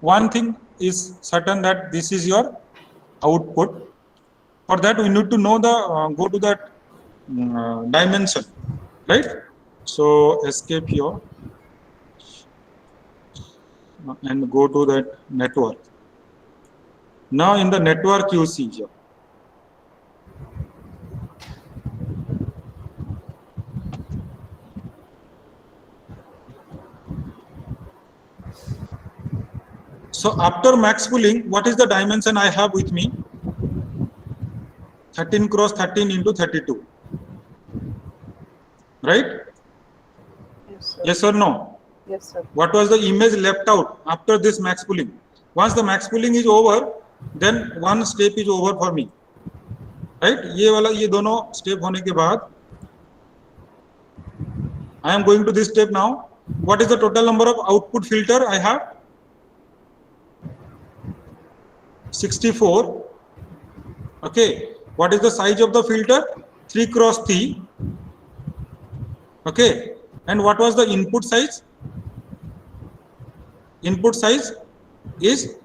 one thing is certain, that this is your output. For that, we need to know the go to that dimension, right? So escape here and go to that network. Now in the network, you see here. So after max pooling, what is the dimension I have with me? 13 cross 13 into 32. Right? Yes, sir. Yes or no? Yes, sir. What was the image left out after this max pooling? Once the max pooling is over, then one step is over for me. Right? ये दोनों step होने के बाद, I am going to this step now. What is the total number of output filter I have? 64. Okay. What is the size of the filter? 3 cross 3. Okay. And what was the input size? Input size is,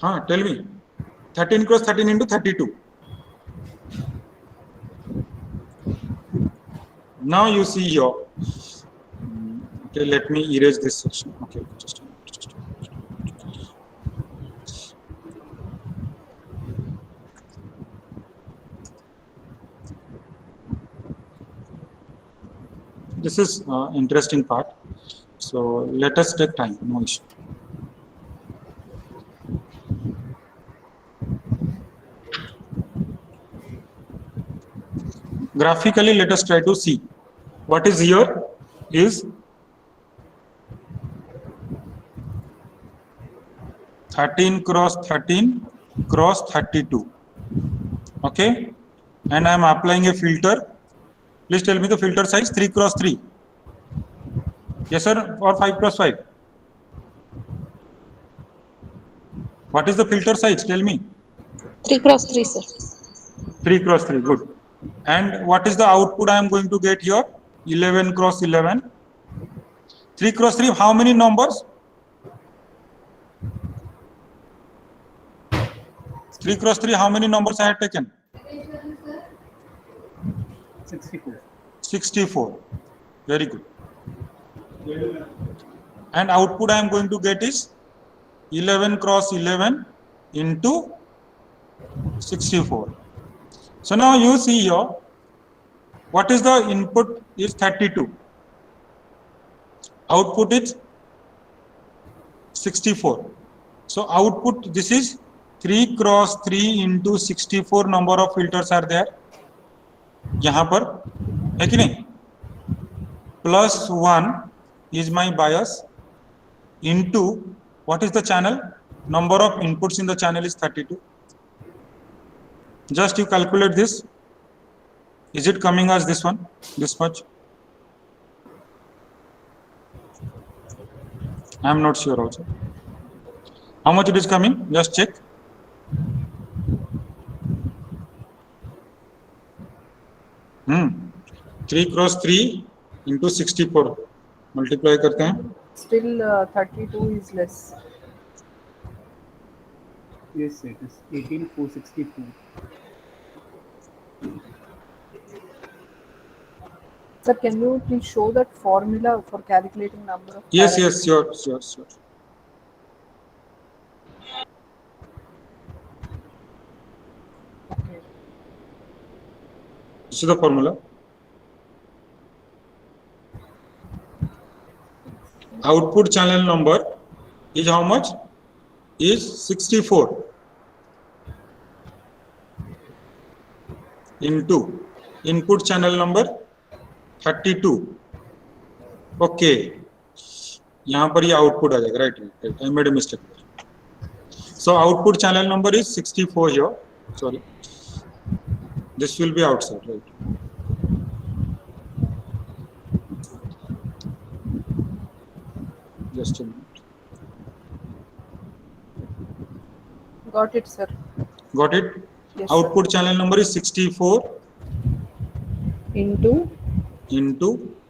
tell me, 13 cross 13 into 32. Now you see here. Okay, let me erase this section. Okay, just a minute. This is interesting part. So let us take time, no issue. Graphically, let us try to see. What is here is 13 cross 13 cross 32. Okay. And I am applying a filter. Please tell me the filter size. 3 cross 3. Yes, sir. Or 5 cross 5. What is the filter size? Tell me. 3 cross 3, sir. 3 cross 3. Good. And what is the output I am going to get here? 11 cross 11. 3 cross 3. How many numbers? 3 cross 3. How many numbers I have taken? 64. 64. Very good. And output I am going to get is 11 cross 11 into 64. So now you see here, what is the input is 32. Output is 64. So output, this is 3 cross 3 into 64 number of filters are there. यहाँ पर है कि नहीं? Plus 1 is my bias into what is the channel? Number of inputs in the channel is 32. Just you calculate this. Is it coming as this one? This much? I am not sure also. How much it is coming? Just check. Hmm. 3 cross 3 into 64. Multiply करते हैं. Still 32 is less. Yes, it is 18462. Sir, can you please show that formula for calculating number of Yes, parameters? yes, sure. Okay. This is the formula. Output channel number is how much? Is 64 into input channel number 32. Okay. यहाँ पर ये output आ जाएगा, right? I made a mistake. So output channel number is 64 here. Sorry. This will be outside, right? Just a minute. Got it, sir. Got it? Yes. Output channel number is 64 Into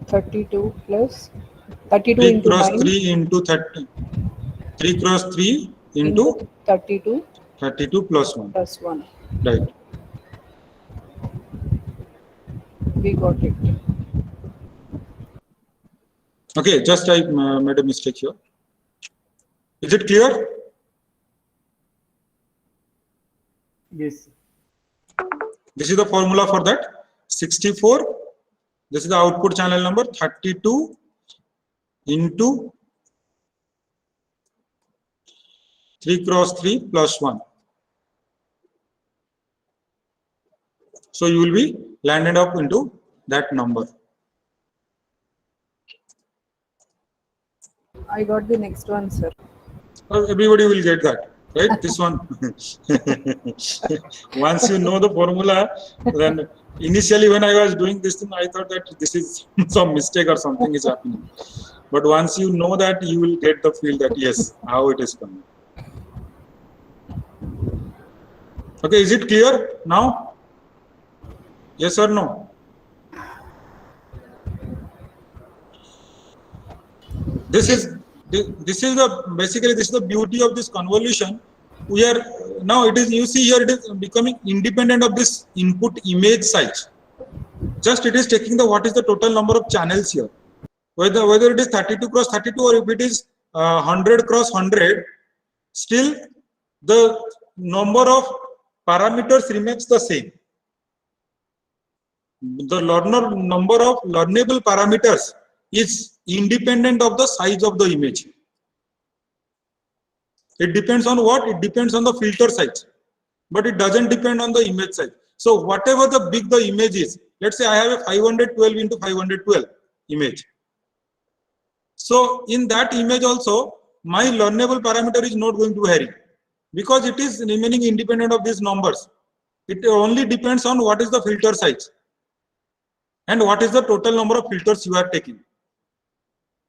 32 plus 32 3 into cross 9 3 into 30. 3 cross 3 into 32 plus 1. plus 1. Right. We got it. Okay, just I made a mistake here. Is it clear? Yes. This is the formula for that. 64. This is the output channel number 32 into 3 cross 3 plus 1. So you will be landed up into that number. I got the next one, sir. Everybody will get that, right? This one. Once you know the formula, then initially when I was doing this thing, I thought that this is some mistake or something is happening. But once you know that, you will get the feel that yes, how it is coming. Okay, is it clear now? Yes or no? This is the beauty of this convolution. We are now, it is, you see here, it is becoming independent of this input image size. Just it is taking the what is the total number of channels here. Whether it is 32 cross 32 or if it is 100 cross 100, still the number of parameters remains the same. The number of learnable parameters is independent of the size of the image. It depends on what? It depends on the filter size, but it doesn't depend on the image size. So whatever the big the image is, let's say I have a 512 into 512 image. So in that image also, my learnable parameter is not going to vary because it is remaining independent of these numbers. It only depends on what is the filter size and what is the total number of filters you are taking.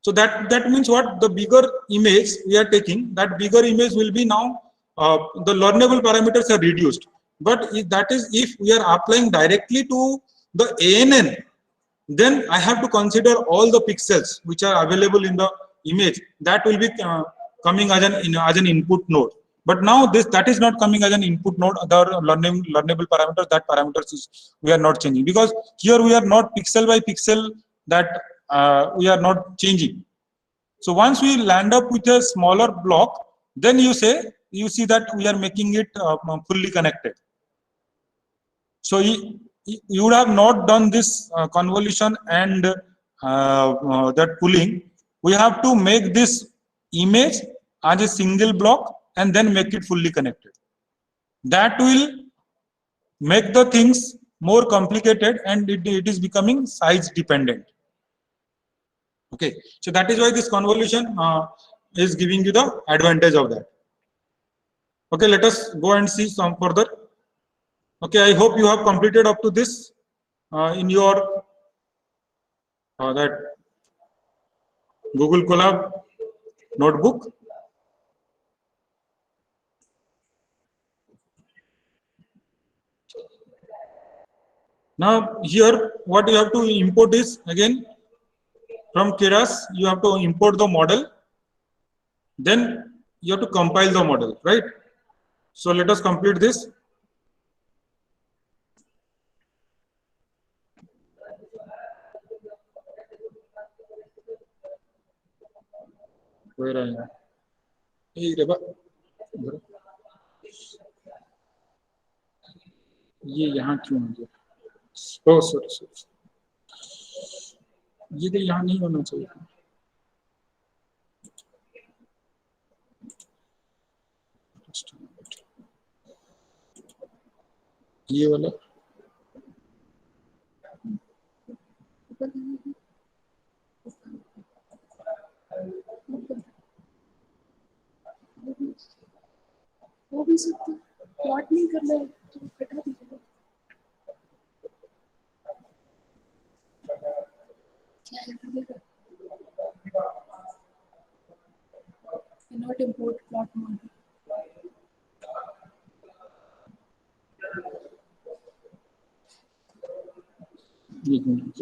So that means what? The bigger image we are taking, that bigger image will be now, the learnable parameters are reduced. But that is if we are applying directly to the ANN, then I have to consider all the pixels which are available in the image. That will be coming as an input node. But now that is not coming as an input node. The learnable parameters, that parameters is we are not changing, because here we are not pixel by pixel that we are not changing. So once we land up with a smaller block, then you see that we are making it fully connected. So you would have not done this convolution and that pooling. We have to make this image as a single block and then make it fully connected. That will make the things more complicated and it is becoming size dependent. Okay, so that is why this convolution is giving you the advantage of that. Okay, let us go and see some further. Okay, I hope you have completed up to this in your that Google Colab notebook. Now here what you have to import is, again, from Keras you have to import the model, then you have to compile the model, right? So let us complete this. Where I am? Hey, Reba. ये यहाँ क्यों हो गया? Oh, sorry. ये तो यहाँ नहीं होना चाहिए. ये वाला वो भी सब प्लॉट नहीं करना है तो हटा दीजिए. क्या है cannot import plot model.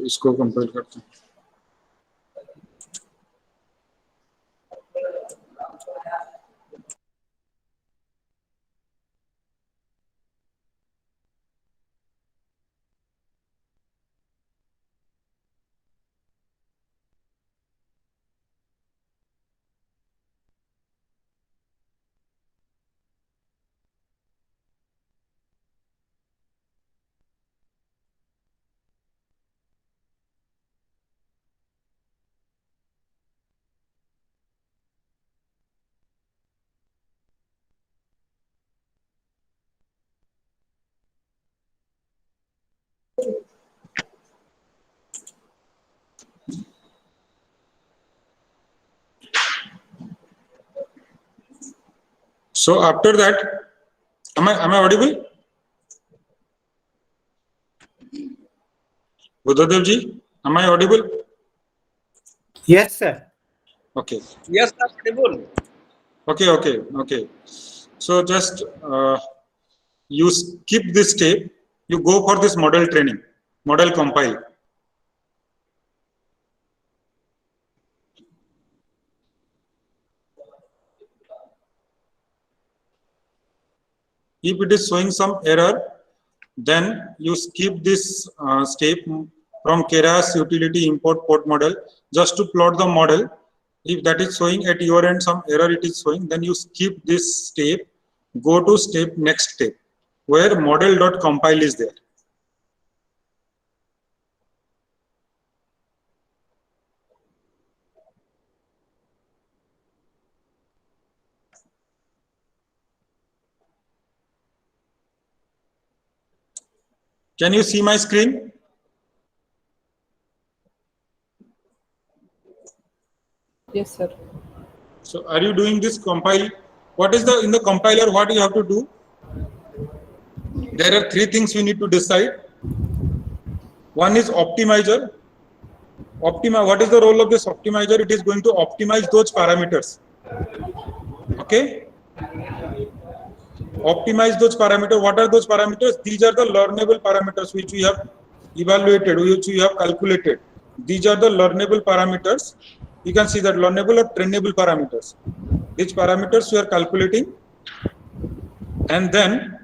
इसको कंपेयर करते हैं. So after that, am I audible? Buddhadev ji, am I audible? Yes, sir. Okay. Yes, sir, audible. Okay. So just you skip this step. You go for this model training, model compile. If it is showing some error, then you skip this step from Keras utility import port model just to plot the model. If that is showing at your end some error it is showing, then you skip this step, go to next step where model.compile is there. Can you see my screen? Yes, sir. So are you doing this compile? What is in the compiler, what you have to do? There are three things we need to decide. One is optimizer. What is the role of this optimizer? It is going to optimize those parameters. Okay? Optimize those parameters. What are those parameters? These are the learnable parameters which we have evaluated, which we have calculated. These are the learnable parameters. You can see that learnable or trainable parameters. Which parameters we are calculating, and then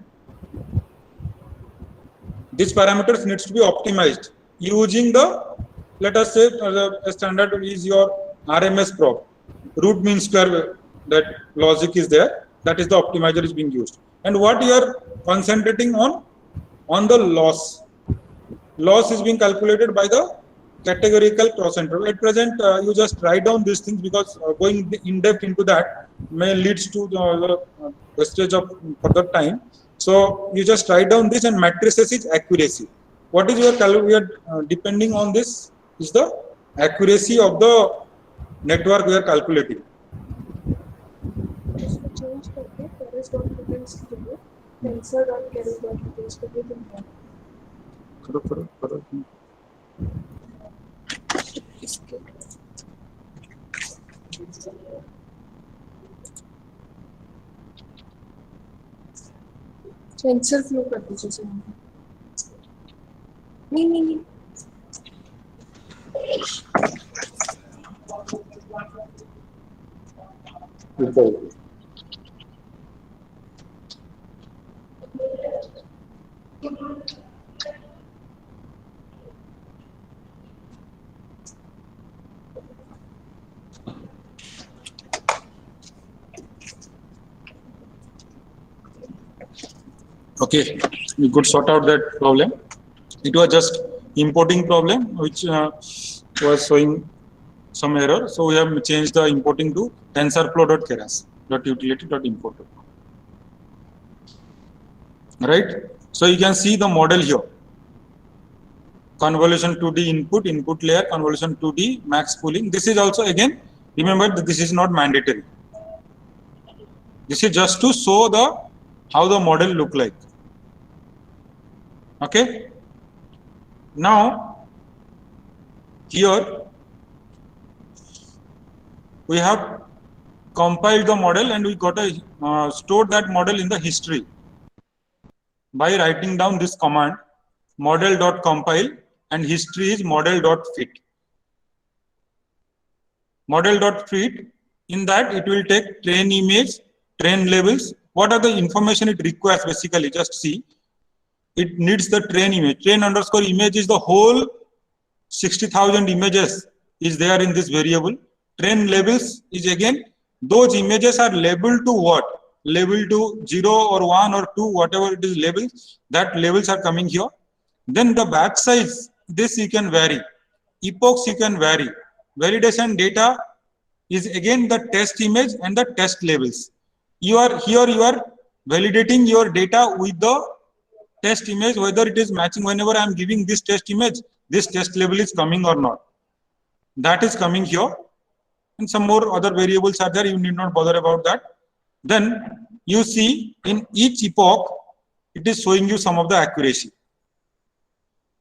these parameters needs to be optimized using the, let us say the standard is your RMS prop, root mean square, that logic is there. That is the optimizer is being used. And what you are concentrating on the loss. Loss is being calculated by the categorical cross interval. At present, you just write down these things because going in depth into that may leads to the wastage of further time. So you just write down this, and matrices is accuracy. What is your we are depending on this is the accuracy of the network we are calculating. tensor.details के लिए tensor.carry.details को भी तुम करो इसके tensor flow कर दीजिए sir. नहीं Okay, we could sort out that problem. It was just importing problem which was showing some error. So we have changed the importing to tensorflow.keras.utility.import. Right? So you can see the model here. Convolution 2D input, input layer, convolution 2D, max pooling. This is also again, remember that this is not mandatory. This is just to show how the model look like. Okay. Now here we have compiled the model and we got a stored that model in the history by writing down this command model.compile and history is model.fit. Model.fit, in that it will take train image, train labels. What are the information it requires? Basically, just see. It needs the train image. Train underscore image is the whole 60,000 images is there in this variable. Train labels is again, those images are labeled to what? Labeled to 0 or 1 or 2, whatever it is labels, that labels are coming here. Then the batch size, this you can vary. Epochs you can vary. Validation data is again the test image and the test labels. You are validating your data with the test image, whether it is matching. Whenever I am giving this test image, this test label is coming or not. That is coming here. And some more other variables are there. You need not bother about that. Then you see in each epoch, it is showing you some of the accuracy.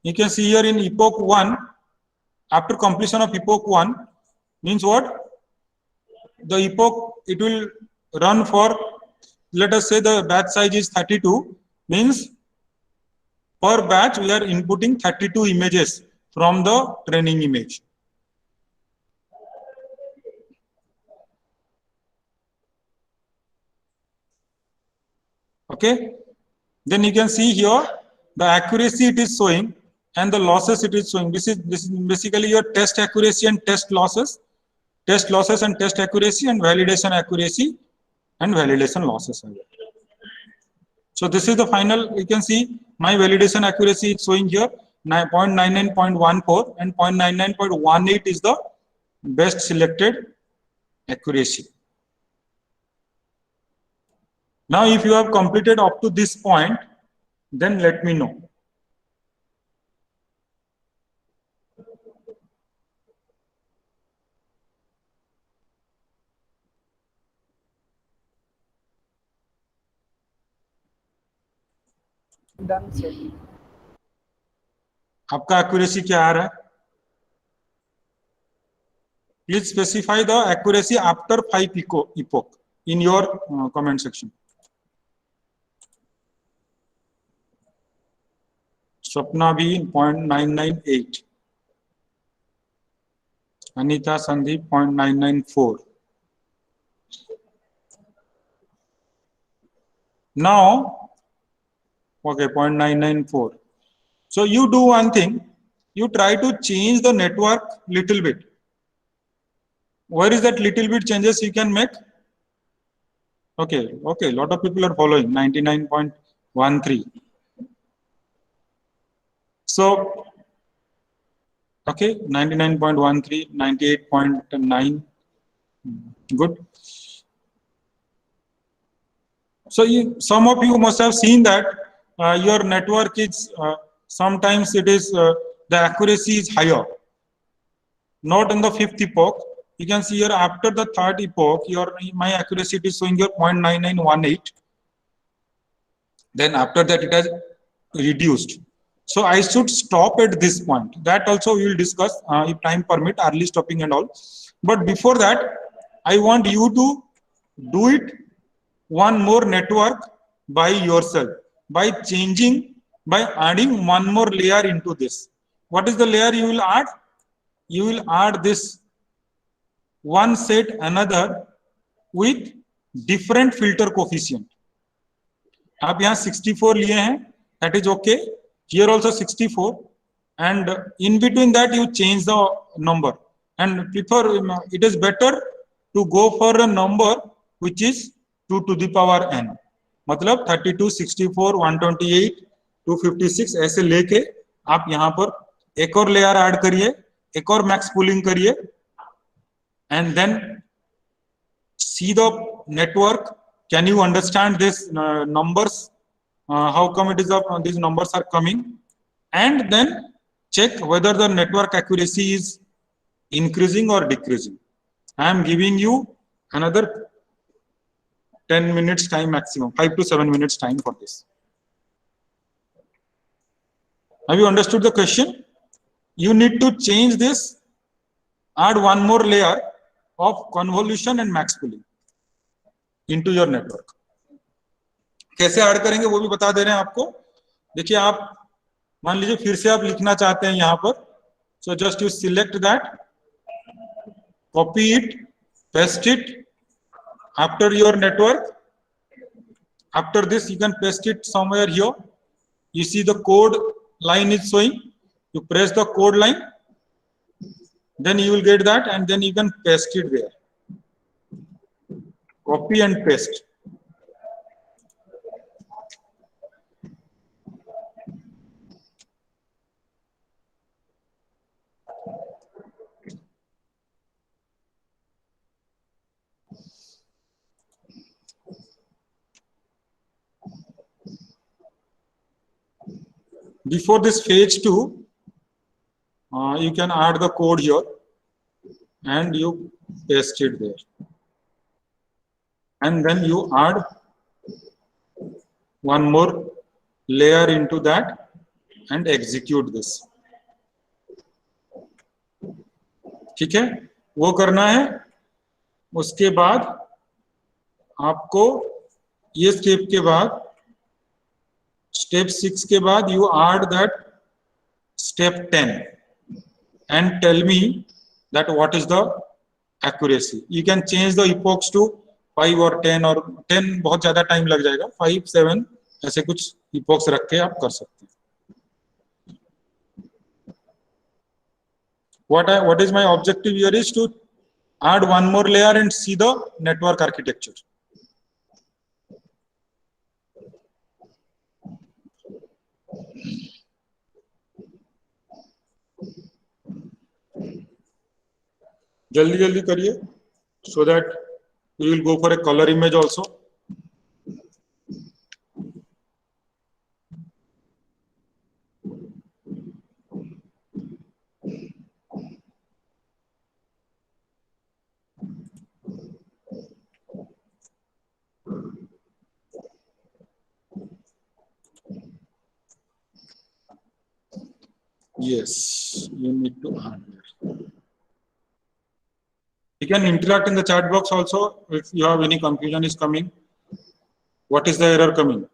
You can see here in epoch 1, after completion of epoch 1, means what? The epoch, it will run for, let us say the batch size is 32, means per batch we are inputting 32 images from the training image. Okay. Then you can see here the accuracy it is showing and the losses it is showing. This is basically your test accuracy and test losses and test accuracy and validation accuracy and validation losses. So this is the final. You can see my validation accuracy is showing here 0.99.14 and 0.99.18 is the best selected accuracy. Now, if you have completed up to this point, then let me know. Done, sir. आपका accuracy क्या आ रहा है? Please specify the accuracy after 5 epoch in your comment section. Swapna B 0.998. Anita Sandeep 0.994. Now, okay, 0.994. So you do one thing, you try to change the network little bit. Where is that little bit changes you can make? Okay, a lot of people are following 99.13. So, okay, 99.13, 98.9, good. So some of you must have seen that your network is, sometimes it is, the accuracy is higher. Not in the 5th epoch. You can see here after the 3rd epoch, my accuracy is showing here 0.9918 then after that it has reduced. So I should stop at this point. That also we will discuss if time permit, early stopping and all. But before that, I want you to do it one more network by yourself, by changing, by adding one more layer into this. What is the layer you will add? You will add this one set another with different filter coefficient. आप यहाँ 64 लिए हैं, that is okay. Here also 64, and in between that you change the number, and prefer it is better to go for a number which is 2 to the power n. मतलब 32, 64, 128, 256 ऐसे लेके आप यहाँ पर एक और लेयर ऐड करिए, एक और मैक्स पूलिंग करिए, and then see the network. Can you understand this numbers? How come it is these numbers are coming? And then check whether the network accuracy is increasing or decreasing. I am giving you another 10 minutes time maximum, 5 to 7 minutes time for this. Have you understood the question? You need to change this, add one more layer of convolution and max pooling into your network. कैसे add करेंगे वो भी बता दे रहे हैं आपको. देखिए आप मान लीजिए फिर से आप लिखना चाहते हैं यहाँ पर, so just you select that, copy it, paste it after your network. After this you can paste it somewhere here. You see the code line is showing, you press the code line, then you will get that, and then you can paste it there. Copy and paste. Before this phase 2, you can add the code here and you paste it there, and then you add one more layer into that and execute this. ठीक है, वो करना है. उसके बाद आपको ये step के बाद, step 6 के बाद you add that step 10 and tell me that what is the accuracy. You can change the epochs to 5 or 10 or 10 बहुत ज्यादा टाइम लग जाएगा, 5, 7 ऐसे कुछ epochs रख के आप कर सकते हैं. What is my objective here is to add one more layer and see the network architecture. जल्दी जल्दी करिए, so that we will go for a color image also. Yes, you need to add there. You can interact in the chat box also if you have any confusion is coming. What is the error coming?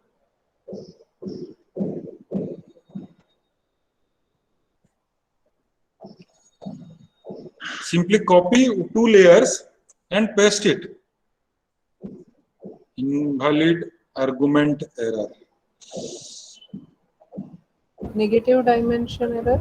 Simply copy 2 layers and paste it. Invalid argument error. Negative dimension error.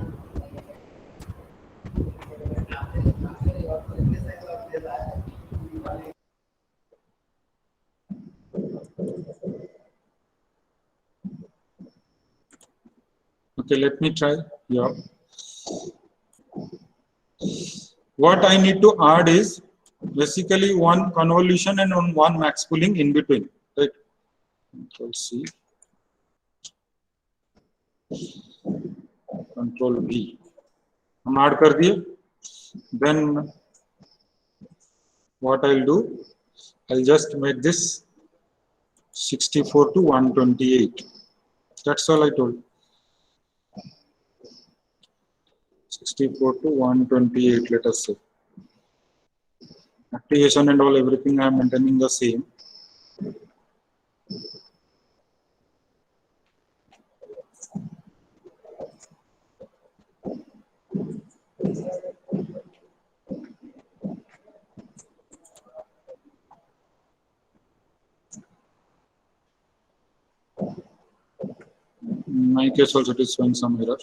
Okay, let me try. Yeah. What I need to add is basically one convolution and one max pooling in between. Right? Control C. Control V. हम add कर दिए. Then what I'll do, I'll just make this 64 to 128. That's all I told. 64 to 128, let us say. Activation and all, everything I am maintaining the same. In my case also it is showing some error.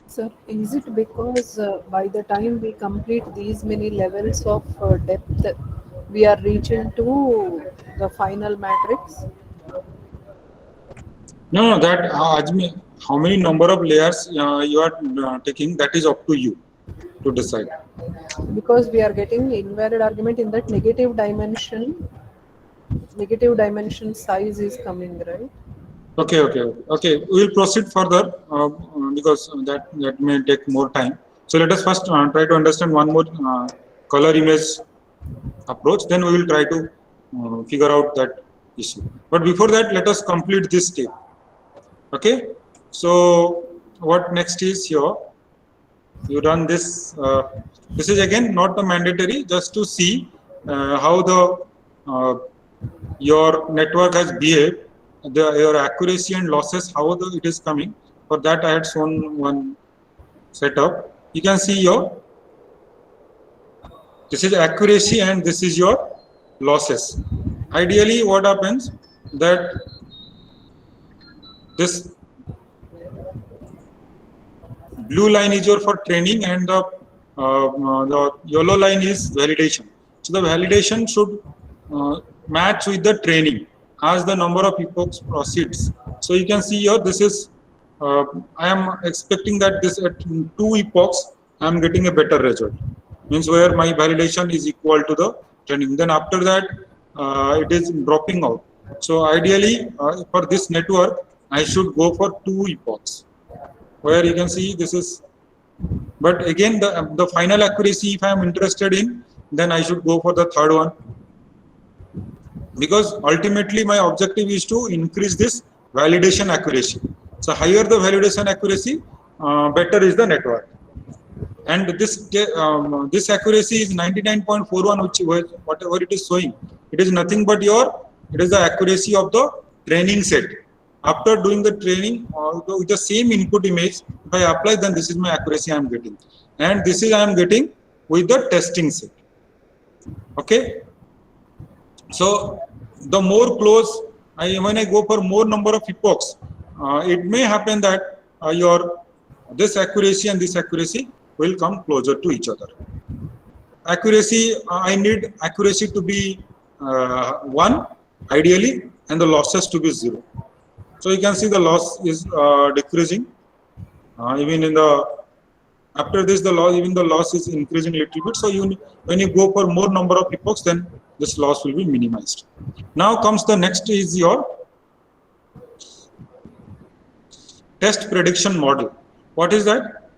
Sir, is it because by the time we complete these many levels of depth, we are reaching to the final matrix? No, that Ajmi, how many number of layers you are taking, that is up to you to decide. Because we are getting invalid argument in that negative dimension size is coming, right? Okay. We will proceed further because that may take more time. So let us first try to understand one more color image approach. Then we will try to figure out that issue. But before that, let us complete this step. Okay. So what next is here? You run this. This is again not the mandatory, just to see how the your network has behaved, your accuracy and losses, how it is coming. For that, I had shown one setup. You can see your, this is accuracy and this is your losses. Ideally, what happens that this blue line is your for training and the yellow line is validation. So the validation should match with the training as the number of epochs proceeds. So you can see here, this is, I am expecting that this at 2 epochs, I am getting a better result. Means where my validation is equal to the training. Then after that, it is dropping out. So ideally, for this network, I should go for 2 epochs. Where you can see this is, but again, the final accuracy, if I am interested in, then I should go for the third one. Because ultimately my objective is to increase this validation accuracy. So higher the validation accuracy, better is the network. And this accuracy is 99.41, which whatever it is showing, it is nothing but it is the accuracy of the training set. After doing the training with the same input image, if I apply, then this is my accuracy I am getting. And this is I am getting with the testing set. Okay. So the more close, when I go for more number of epochs, it may happen that this accuracy and this accuracy will come closer to each other. Accuracy, I need accuracy to be 1 ideally, and the losses to be 0. So you can see the loss is decreasing. Even in the after this, the loss is increasing a little bit. So when you go for more number of epochs, then this loss will be minimized. Now comes the next is your test prediction model. What is that?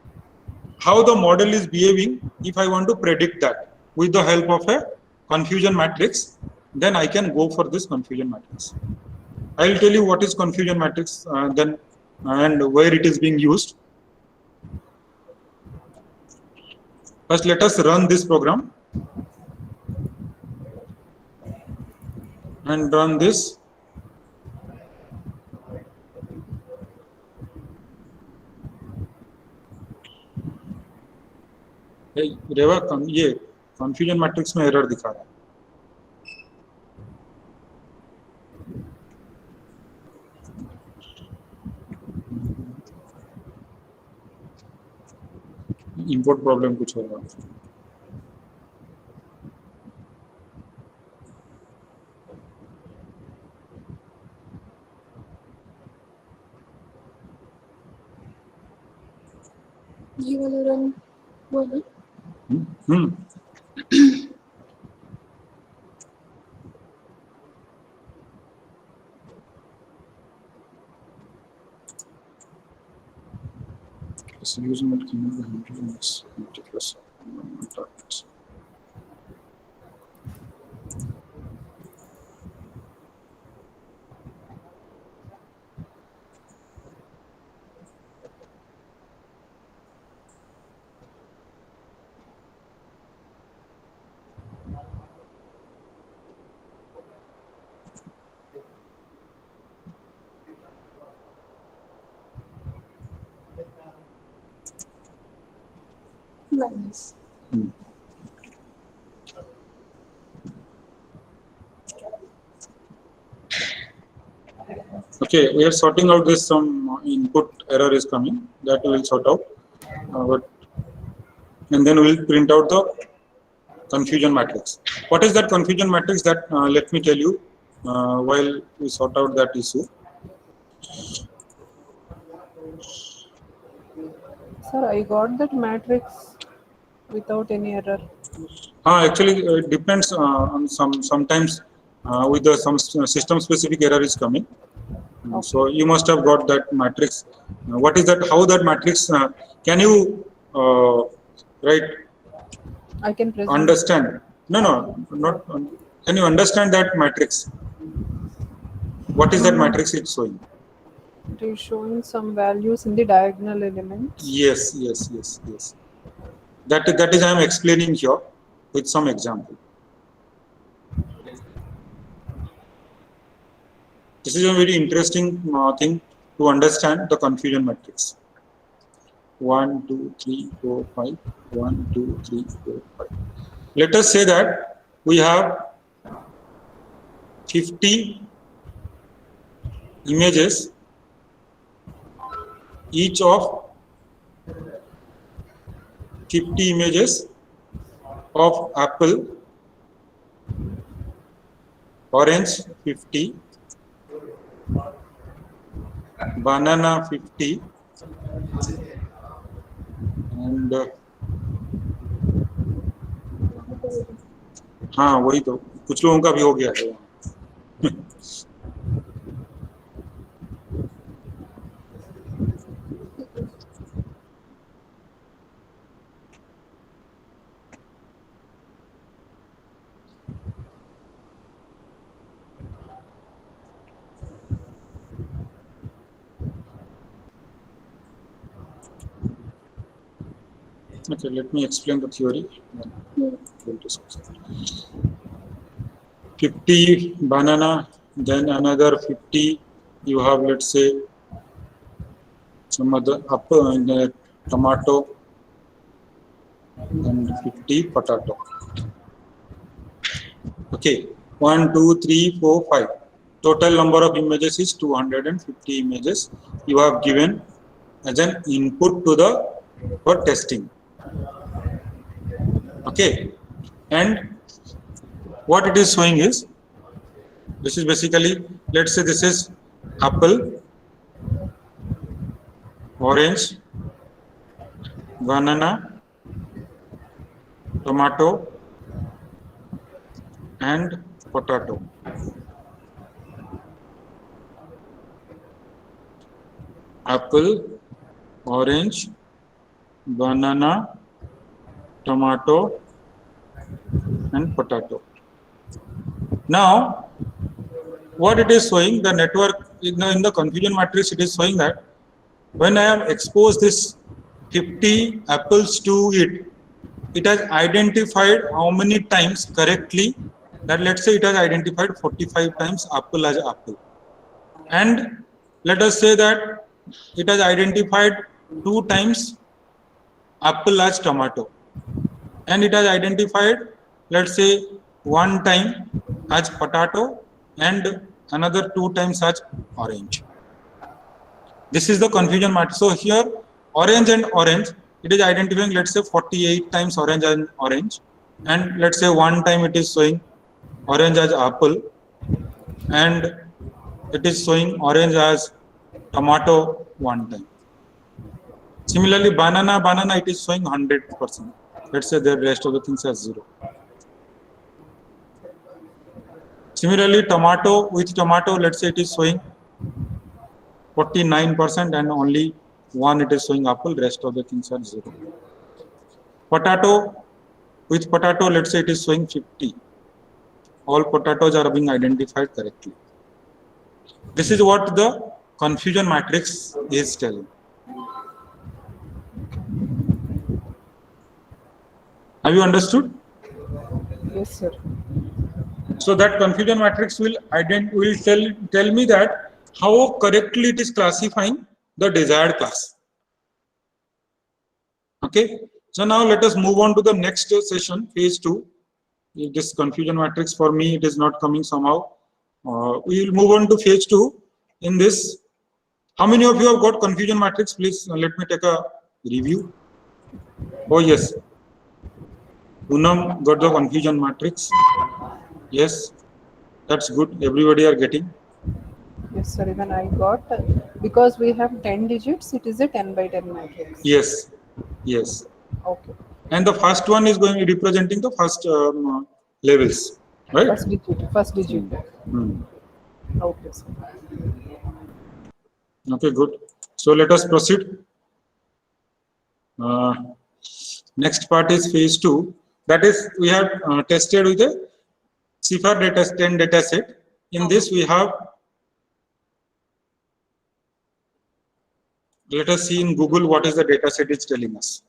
How the model is behaving. If I want to predict that with the help of a confusion matrix, then I can go for this confusion matrix. I will tell you what is confusion matrix then and where it is being used. First, let us run this program and run this. रेवा ये confusion matrix में error दिखा रहा है. Import problem कुछ हो रहा है. ये वाला रन हुआ ना? Hmm. Solution that can be handled in this multiplus targets. Nice. Okay, we are sorting out this. Some input error is coming, that we will sort out, and then we will print out the confusion matrix. What is that confusion matrix? That let me tell you while we sort out that issue. Sir, I got that matrix without any error. Actually, it depends on sometimes with the some system specific error is coming. Okay. So you must have got that matrix. What is that? How that matrix? Can you right? I can present. Understand? No, not. Can you understand that matrix? What is that matrix it's showing? It is showing some values in the diagonal elements. Yes. That is I am explaining here with some example. This is a very interesting thing to understand the confusion matrix. 1, 2, 3, 4, 5. 1, 2, 3, 4, 5. Let us say that we have 50 images, each of 50 images of apple, orange 50, banana 50, and हाँ वही तो कुछ लोगों का भी हो गया है. Okay, let me explain the theory. 50 banana, then another 50 you have, let's say, some other apple and tomato, and 50 potato. Okay, 1, 2, 3, 4, 5. Total number of images is 250 images you have given as an input to the for testing. Okay, and what it is showing is, this is basically, let's say this is apple, orange, banana, tomato, and potato. Apple, orange, banana, tomato, and potato. Now, what it is showing, the network in the confusion matrix, it is showing that when I have exposed this 50 apples to it, it has identified how many times correctly. That let's say it has identified 45 times apple as apple, and let us say that it has identified 2 times apple as tomato, and it has identified, let's say, 1 time as potato and another 2 times as orange. This is the confusion matrix. So here orange and orange, it is identifying, let's say, 48 times orange and orange, and let's say 1 time it is showing orange as apple, and it is showing orange as tomato 1 time. Similarly, banana, it is showing 100%. Let's say the rest of the things are 0. Similarly, tomato, with tomato, let's say it is showing 49% and only 1 it is showing apple, rest of the things are 0. Potato, with potato, let's say it is showing 50. All potatoes are being identified correctly. This is what the confusion matrix is telling. Have you understood? Yes, sir. So that confusion matrix will tell me that how correctly it is classifying the desired class. Okay. So now let us move on to the next session, phase 2. This confusion matrix for me it is not coming somehow. We will move on to phase 2. In this, how many of you have got confusion matrix? Please let me take a review. Oh yes, Poonam got the confusion matrix. Yes, that's good. Everybody are getting. Yes, sir. Even I got, because we have 10 digits, it is a 10 by 10 matrix. Yes, yes. Okay. And the first one is going to be representing the first levels, right? First digit. Hmm. Okay, sir. Okay, good. So let us proceed. Next part is phase 2. That is, we have tested with a CIFAR data 10 data set. In this, we have, let us see in Google what is the data set is telling us.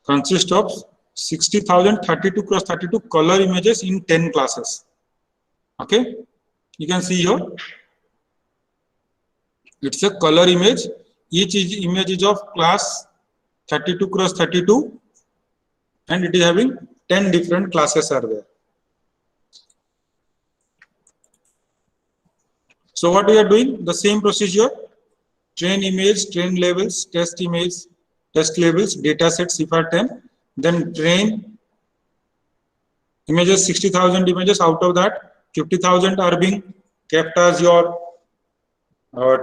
Consists of 60,000 32 cross 32 color images in 10 classes. Okay, you can see here. It's a color image. Each image is of class 32 cross 32, and it is having 10 different classes are there. So what we are doing? The same procedure: train image, train labels, test image, test labels, data set CIFAR 10, then train images, 60,000 images. Out of that, 50,000 are being kept as your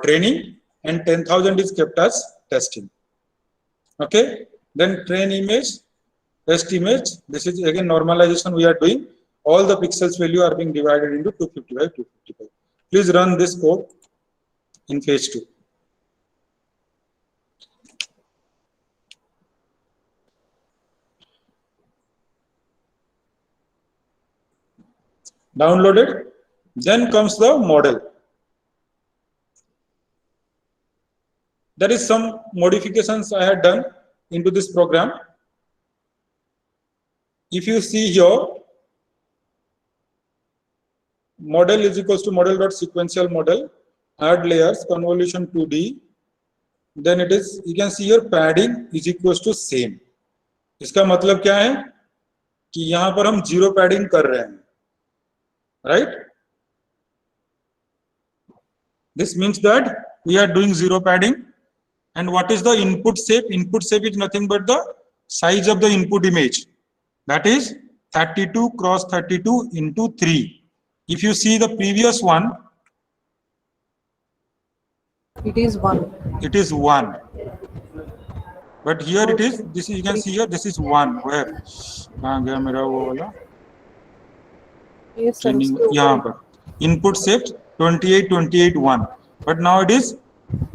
training, and 10,000 is kept as testing. Okay, then train image, test image. This is again normalization we are doing. All the pixels value are being divided into 255, 255. Please run this code in phase 2. Downloaded. Then comes the model. There is some modifications I had done into this program. If you see here, model is equals to model.sequential model, add layers, convolution 2D. Then it is, you can see here padding is equals to same. इसका मतलब क्या है कि यहाँ पर हम zero padding कर रहे हैं, right? This means that we are doing zero padding. And what is the input shape? Input shape is nothing but the size of the input image. That is 32 cross 32 into 3. If you see the previous one, It is 1. it is 1. But here it is, this is, you can see here, this is 1. Where? Yes, sir. Input shape 28, 28, 1. But now it is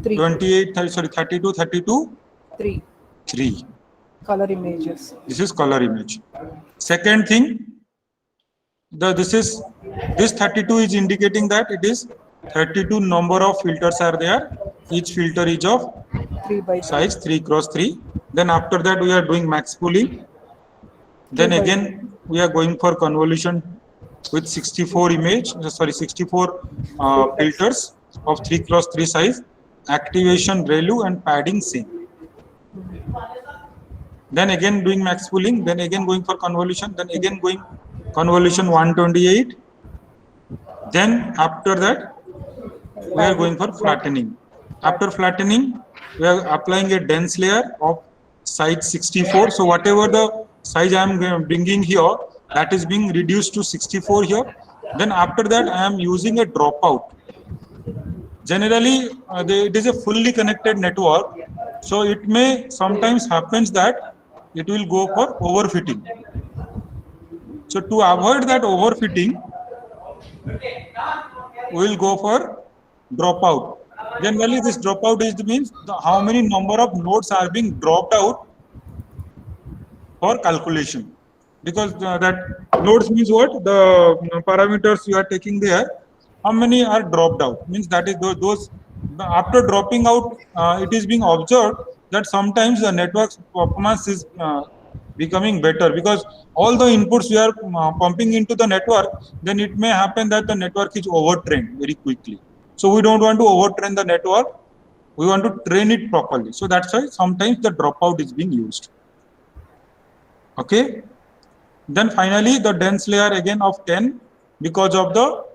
3. 28, sorry, 32, 32, 3. 3. Color images. This is color image. Second thing, this 32 is indicating that it is 32 number of filters are there. Each filter is of 3 by size 3 cross 3. Then after that we are doing max pooling. Then again we are going for convolution with 64 filters of 3 cross 3 size. Activation, ReLU and padding same. then again doing max pooling, then again going for convolution, then again going convolution 128. Then after that, we are going for flattening. After flattening, we are applying a dense layer of size 64. So whatever the size I am bringing here, that is being reduced to 64 here. Then after that, I am using a dropout. Generally, it is a fully connected network. So it may sometimes happens that it will go for overfitting. So to avoid that overfitting, we will go for dropout. Generally, this dropout is means how many number of nodes are being dropped out for calculation. Because that nodes means what? The parameters you are taking there, how many are dropped out? Means that is those after dropping out, it is being observed that sometimes the network's performance is becoming better because all the inputs we are pumping into the network, then it may happen that the network is overtrained very quickly. So we don't want to overtrain the network. We want to train it properly. So that's why sometimes the dropout is being used. Okay. Then finally the dense layer again of 10 because of the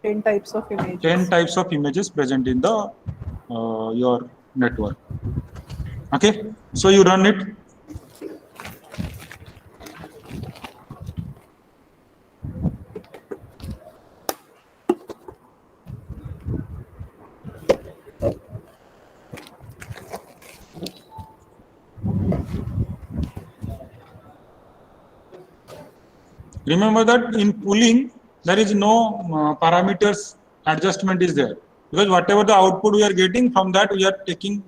10 types of images. 10 types of images present in the your network. Okay. So you run it. Remember that in pooling, there is no parameters adjustment is there because whatever the output we are getting from that, we are taking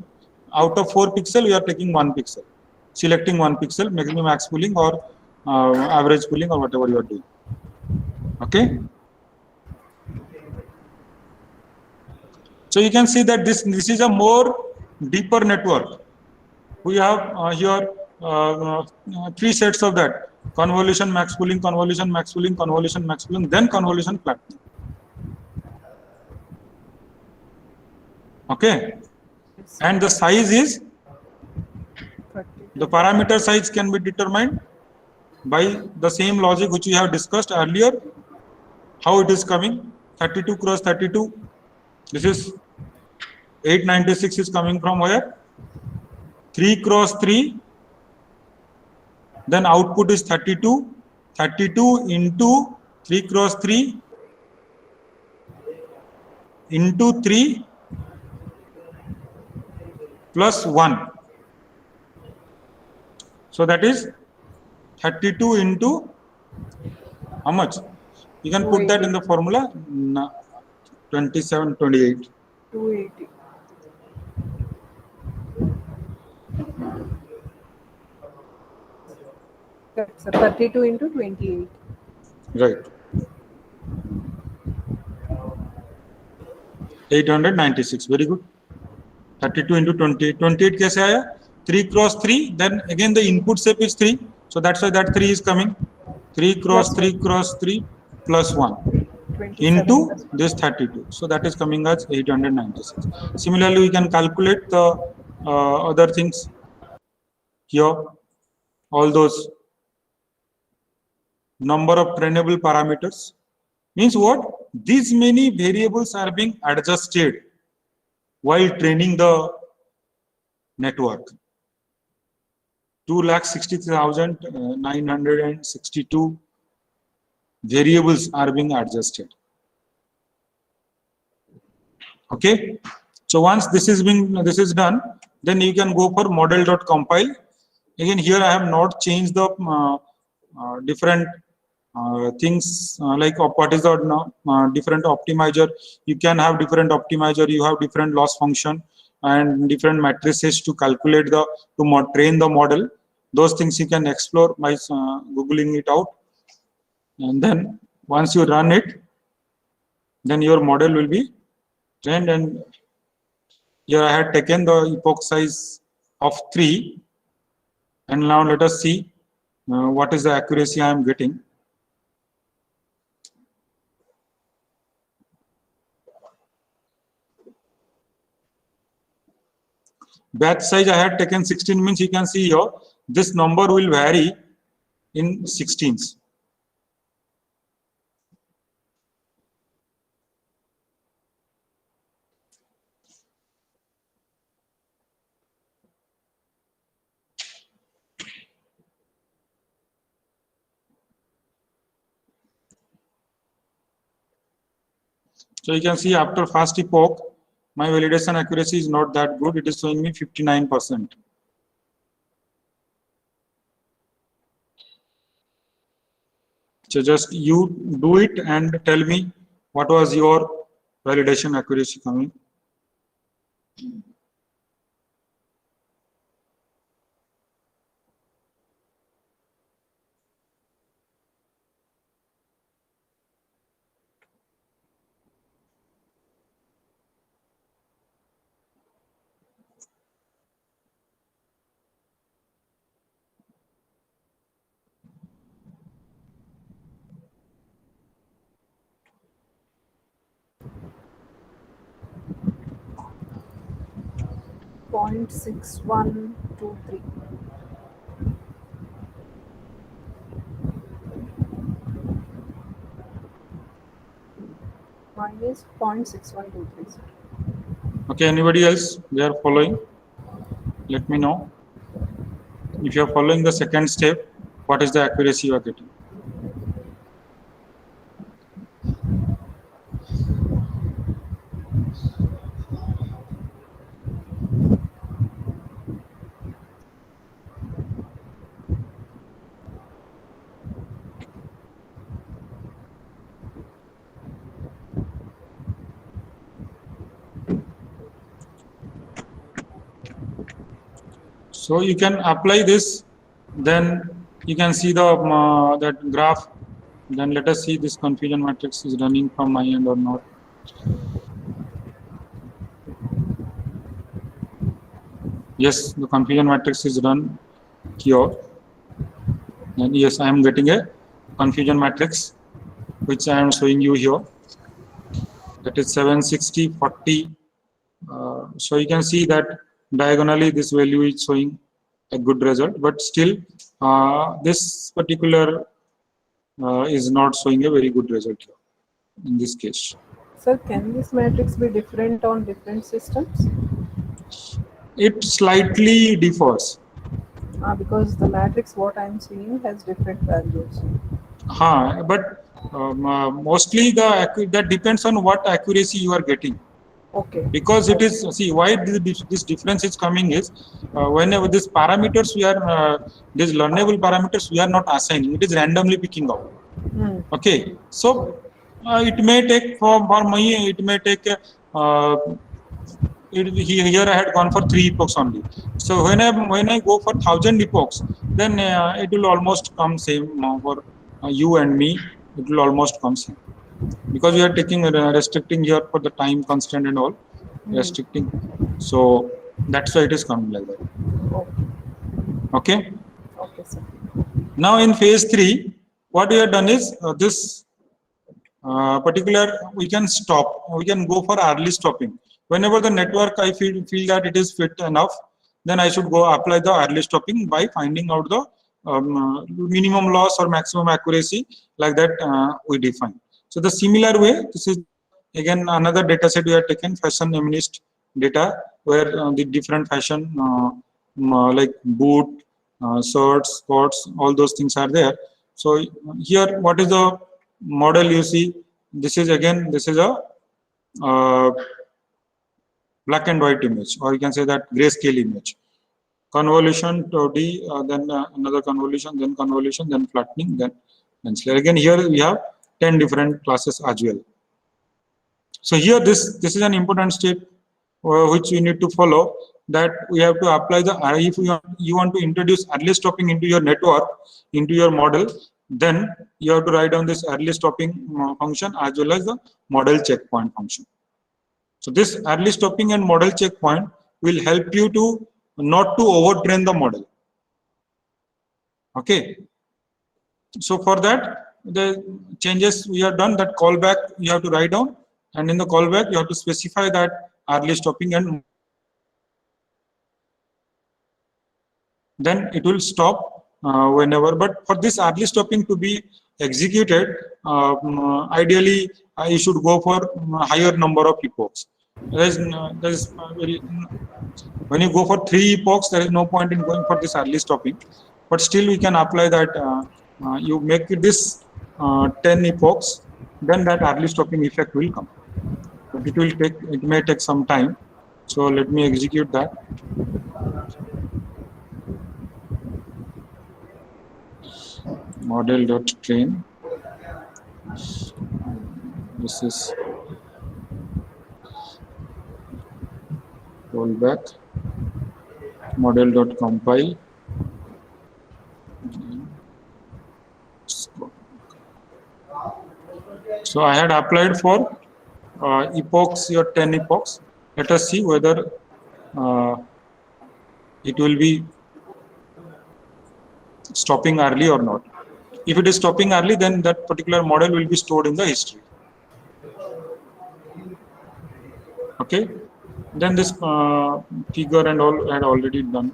out of 4 pixel, we are taking 1 pixel, selecting 1 pixel, making max pooling or average pooling or whatever you are doing. Okay. So you can see that this is a more deeper network. We have here 3 sets of that: convolution, max pooling, convolution, max pooling, convolution, max pooling, then convolution flattening. Okay. And the size is, the parameter size can be determined by the same logic which we have discussed earlier. How it is coming? 32 cross 32. This is 896 is coming from where? 3 cross 3. Then output is 32. 32 into 3 cross 3 into 3 plus 1. So that is 32 into how much? You can put that in the formula. 27, 28. 280. That's 32 into 28. Right. 896. Very good. 32 into 28. 28 कैसे आया? 3 cross 3. Then again the input step is 3. So that's why that 3 is coming. 3 cross 3 cross 3 plus 1 into this 32. So that is coming as 896. Similarly, we can calculate the other things here. All those number of trainable parameters. Means what? These many variables are being adjusted while training the network. 2,60,962 variables are being adjusted. Okay. So once this is done, then you can go for model.compile. Again, here I have not changed the different things like what is the different optimizer. You can have different optimizer, you have different loss function and different matrices to calculate to train the model. Those things you can explore by googling it out, and then once you run it, then your model will be trained. And here I had taken the epoch size of 3, and now let us see what is the accuracy I am getting. Batch size I had taken 16, means you can see here this number will vary in 16s. So you can see after first epoch, my validation accuracy is not that good. It is showing me 59%. So just you do it and tell me what was your validation accuracy coming. Point 6123. Mine is 0.6123, sir. Okay, anybody else? They are following? Let me know. If you are following the second step, what is the accuracy you are getting? So you can apply this, then you can see the that graph. Then let us see this confusion matrix is running from my end or not. Yes, the confusion matrix is run here. And yes, I am getting a confusion matrix, which I am showing you here. That is 760, 40. So you can see that diagonally this value is showing a good result, but still this particular is not showing a very good result here in this case. Sir, can this matrix be different on different systems? It slightly differs. Because the matrix what I'm seeing has different values. But mostly that depends on what accuracy you are getting. Okay. Because it is, see, why this difference is coming is whenever these parameters we are these learnable parameters we are not assigning, it is randomly picking out. Okay, so it may take for me, it may take here I had gone for 3 epochs only. So when I go for 1000 epochs, then it will almost come same for you and me. It will almost come same, because we are taking restricting here for the time constraint and all, restricting. So that's why it is coming like that. Okay. Okay, sir. Now in phase 3, what we have done is this particular we can stop. We can go for early stopping. Whenever the network I feel that it is fit enough, then I should go apply the early stopping by finding out the minimum loss or maximum accuracy, like that we define. So the similar way, this is again another data set we have taken, fashion MNIST data, where the different fashion like boot, shirts, skirts, all those things are there. So here, what is the model you see? This is again, this is a black and white image, or you can say that grayscale image. Convolution, 2D, then another convolution, then flattening, then pencil. Again, here we have 10 different classes as well. So here, this is an important step which we need to follow, that we have to apply the, if you want to introduce early stopping into your network, into your model, then you have to write down this early stopping function as well as the model checkpoint function. So this early stopping and model checkpoint will help you to not to overtrain the model. Okay. So for that, the changes we have done, that callback you have to write down, and in the callback you have to specify that early stopping and then it will stop whenever. But for this early stopping to be executed, ideally you should go for higher number of epochs. When you go for 3 epochs, there is no point in going for this early stopping. But still, we can apply that. You make this 10 epochs, then that early stopping effect will come. But it may take some time. So let me execute that. Model.train. This is rollback. Model.compile. So I had applied for epochs, your 10 epochs. Let us see whether it will be stopping early or not. If it is stopping early, then that particular model will be stored in the history. Okay. Then this figure and all had already done.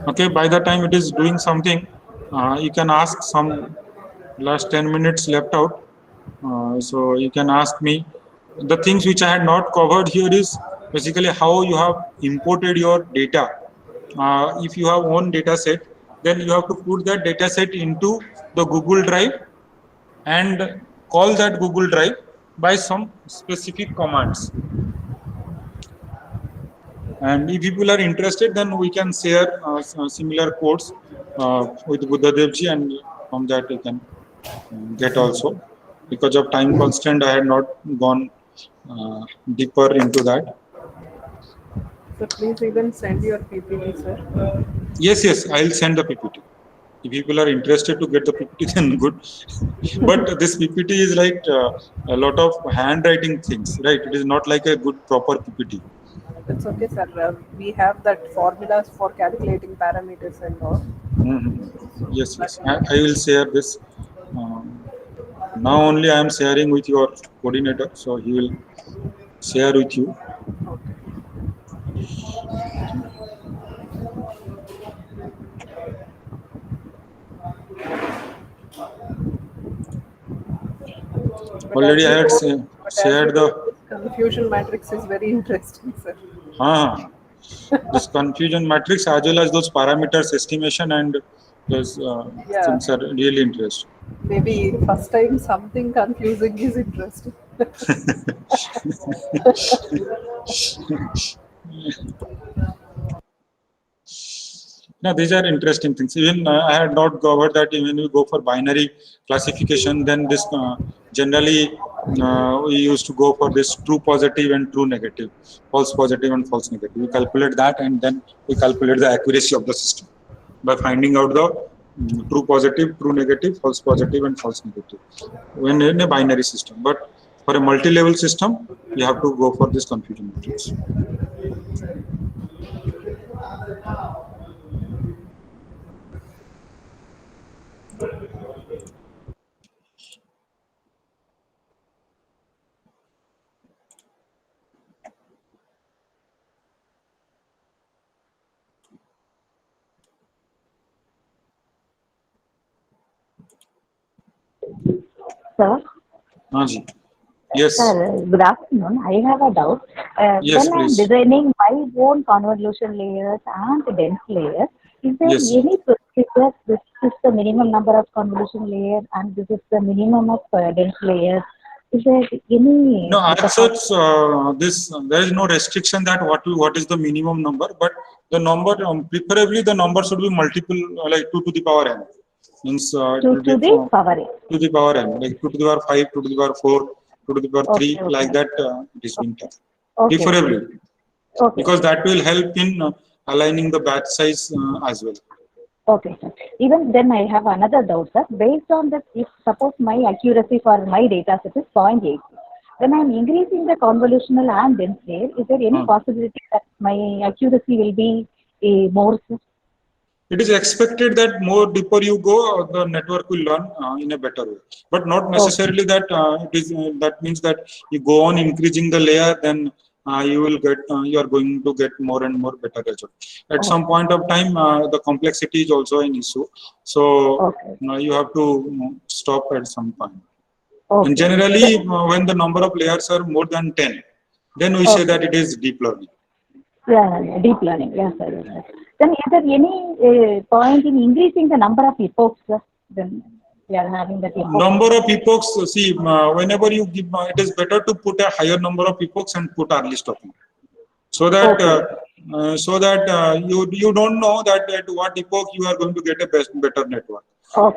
Okay, by the time it is doing something, you can ask some last 10 minutes left out. So you can ask me. The things which I had not covered here is basically how you have imported your data. If you have own data set, then you have to put that data set into the Google Drive and call that Google Drive by some specific commands. And if people are interested, then we can share similar codes with Buddhadevji, and from that you can get also. Because of time constraint, I had not gone deeper into that. So please even send your PPT, sir. Yes, I'll send the PPT. If people are interested to get the PPT, then good. But this PPT is like a lot of handwriting things, right? It is not like a good proper PPT. It's okay, sir. We have that formulas for calculating parameters and all. Yes. I will share this. Now only I am sharing with your coordinator, so he will share with you. Already I had shared the confusion matrix is very interesting, sir. This confusion matrix as well as those parameters estimation and those things are really interesting. Maybe first time something confusing is interesting. Now, these are interesting things. Even I had not covered that when we go for binary classification, then this generally we used to go for this true positive and true negative, false positive and false negative. We calculate that, and then we calculate the accuracy of the system by finding out the true positive, true negative, false positive, and false negative when in a binary system. But for a multi-level system, you have to go for this confusion matrix. Sir? Yes. Sir, good afternoon. I have a doubt. Yes, when I am please. designing my own convolution layers and dense layers, is there Yes. any procedure? This is the minimum number of convolution layers and this is the minimum of dense layers. Is there any? No, as such, there is no restriction that what is the minimum number, but the number preferably the number should be multiple, like 2 to the power n. Means 2 to the power n. To the power n, like 2 to the power 5, 2 to the power 4, 2 to the power 3, Okay. like that. It is being done. Okay. Preferably, Okay. because that will help in aligning the batch size as well. Okay, sir. Even then I have another doubt, sir. Based on that, if suppose my accuracy for my data set is 0.8, then I am increasing the convolutional and dense layer. Is there any possibility that my accuracy will be more, sir? It is expected that more deeper you go, the network will learn in a better way, but not necessarily that that means that you go on increasing the layer, then you will get you are going to get more and more better result. At some point of time, the complexity is also an issue, so you have to stop at some point. And generally, when the number of layers are more than 10, then we say that it is deep learning. Yeah, deep learning. Yes, sir. Yes, sir. Then is there any point in increasing the number of epochs, sir? Then we are having that epoch. Number of epochs, see, whenever you give, it is better to put a higher number of epochs and put early stopping, so that you don't know that at what epoch you are going to get a better network.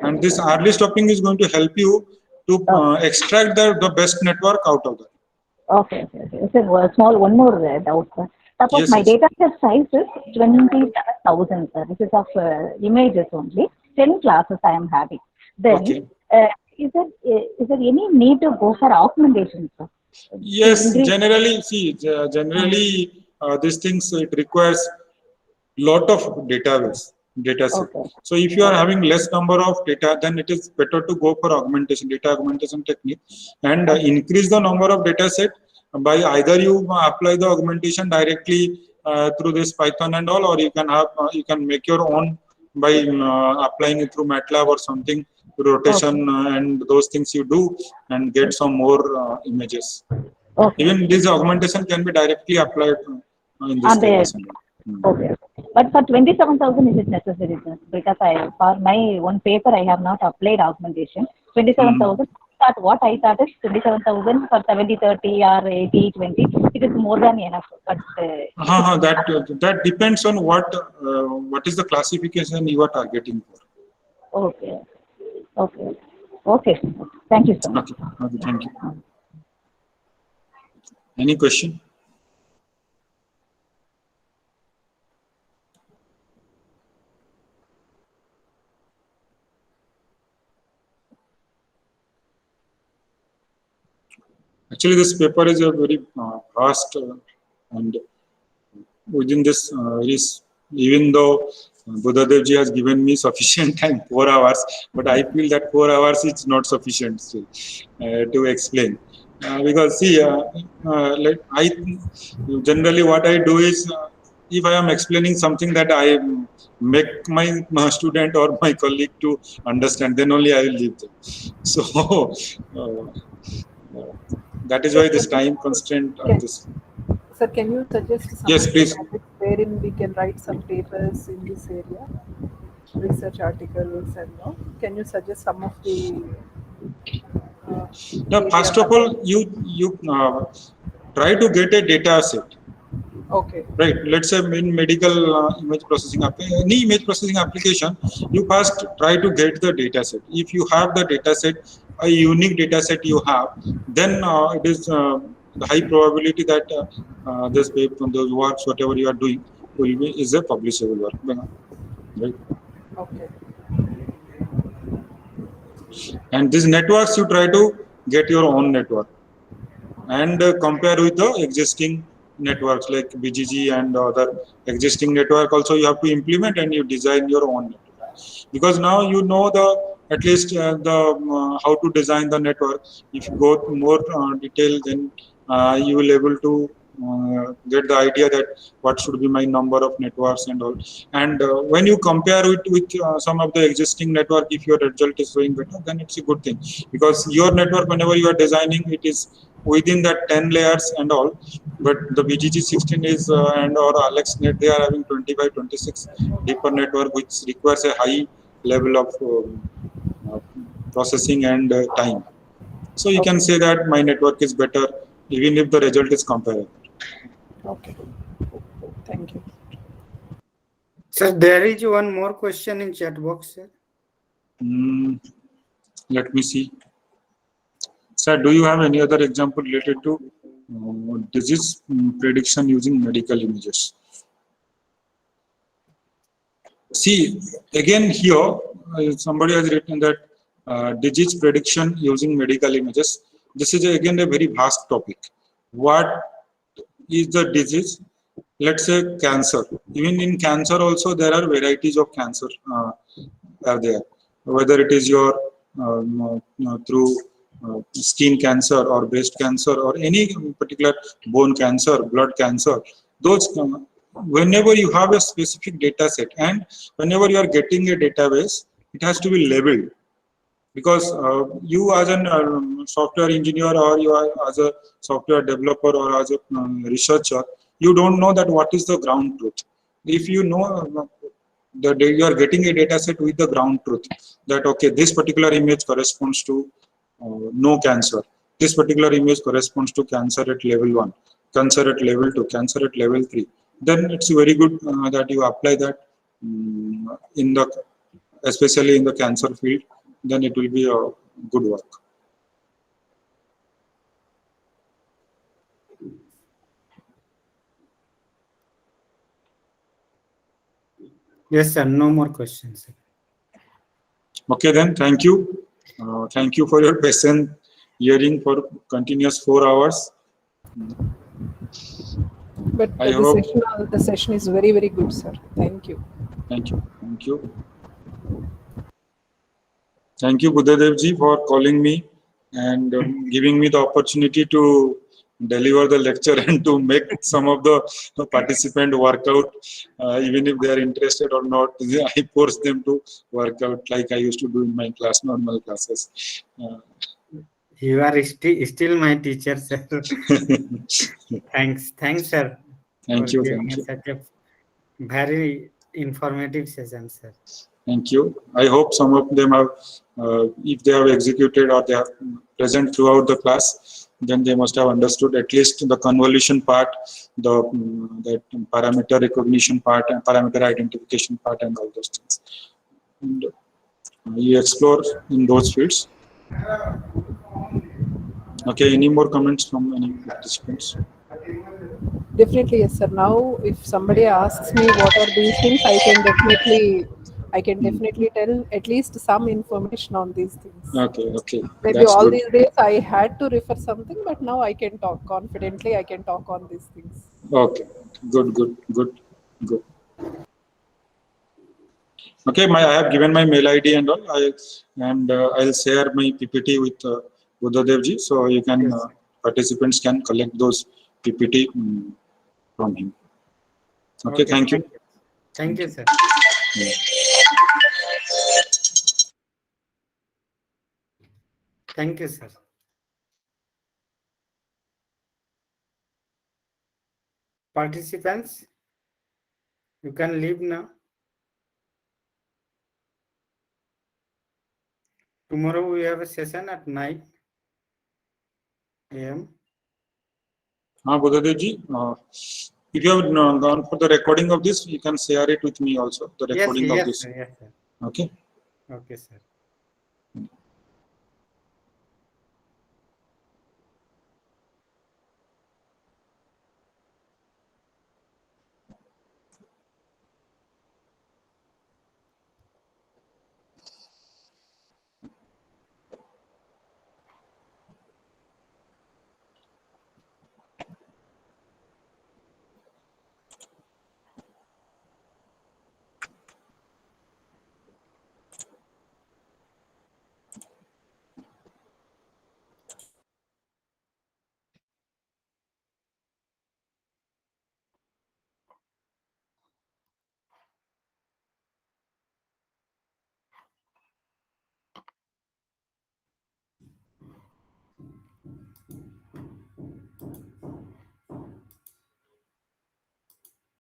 And this early stopping is going to help you to extract the best network out of that. Okay. So one more doubt, sir. Suppose my data set size is 27,000, sir. This is of images only. 10 classes I am having. Then, is there any need to go for augmentation, sir? Yes, generally, these things, it requires lot of data set. So if you are having less number of data, then it is better to go for data augmentation technique, and increase the number of data set by either you apply the augmentation directly through this Python and all, or you can make your own by applying it through MATLAB or something, rotation and those things you do, and get some more images. Even this augmentation can be directly applied in this case. Okay. But for 27,000, is it necessary, sir? Because for my one paper, I have not applied augmentation. 27,000. What I thought is 27,000 for 70/30 or 80/20. It is more than enough. But that depends on what is the classification you are targeting for. Okay. Thank you so much. Okay, thank you. Any question? Actually, this paper is a very vast, and within this even though Buddhadev ji has given me sufficient time, 4 hours, but I feel that 4 hours is not sufficient still to explain. Because see, I generally what I do is, if I am explaining something that I make my student or my colleague to understand, then only I will leave them. So that is why this time constraint of this. Sir, can you suggest some Yes, please. wherein we can write some papers in this area, research articles and all? Can you suggest some of the? Now, first of all, you try to get a data set. Okay. Right. Let's say in medical image processing, any image processing application, you first try to get the data set. If you have the data set, a unique data set you have, then it is the high probability that this paper, those works, whatever you are doing, is a publishable work. Right. Okay. And these networks, you try to get your own network and compare with the existing networks like BGG and other existing network. Also, you have to implement and you design your own network, because now you know at least how to design the network. If you go to more detail, then you will able to get the idea that what should be my number of networks and all. And when you compare it with some of the existing network, if your result is showing better, then it's a good thing, because your network, whenever you are designing, it is within that 10 layers and all. But the BGG16 is and or AlexNet, they are having 25-26 deeper network, which requires a high level of processing and time. So you can say that my network is better even if the result is comparable. Okay. Thank you. Sir, there is one more question in chat box, sir. Let me see. Sir, do you have any other example related to disease prediction using medical images? See, again here, somebody has written that disease prediction using medical images. This is again a very vast topic. What is the disease let's say cancer. Even in cancer also there are varieties of cancer are there. Whether it is your through skin cancer or breast cancer or any particular bone cancer, blood cancer, those whenever you have a specific data set and whenever you are getting a database, it has to be labeled. Because you as a software engineer or you are as a software developer or as a researcher, you don't know that what is the ground truth. If you know that you are getting a data set with the ground truth, that okay, this particular image corresponds to no cancer, this particular image corresponds to cancer at level 1, cancer at level 2, cancer at level 3, then it's very good that you apply that in the, especially in the cancer field, then it will be a good work. Yes, sir. No more questions, sir. Okay, then thank you. Thank you for your patient hearing for continuous 4 hours. But I hope. the session is very, very good, sir. Thank you. Thank you. Thank you. Thank you, Buddhadev ji, for calling me and giving me the opportunity to deliver the lecture and to make some of the participant work out, even if they are interested or not. I force them to work out like I used to do in my normal classes. You are still my teacher, sir. Thanks, sir. Thank for you. giving Thank us you. such a very informative session, sir. Thank you. I hope some of them have, if they have executed or they are present throughout the class, then they must have understood at least the convolution part, the parameter recognition part, and parameter identification part, and all those things. And you explore in those fields. Okay. Any more comments from any participants? Definitely, yes, sir. Now, if somebody asks me what are these things, I can definitely tell at least some information on these things. Okay. Okay. Maybe That's all good. these days I had to refer something, but now I can talk confidently. I can talk on these things. Okay. Good. Okay, I have given my mail ID and all. I'll share my PPT with Buddhadev ji, so you can participants can collect those PPT from him. Okay, thank you. Thank you, sir. Yeah. Thank you, sir. Participants, you can leave now. Tomorrow we have a session at 9 a.m. Buddhadev ji, if you have gone for the recording of this, you can share it with me also. The recording of this. Sir, yes, sir. Okay. Okay, sir.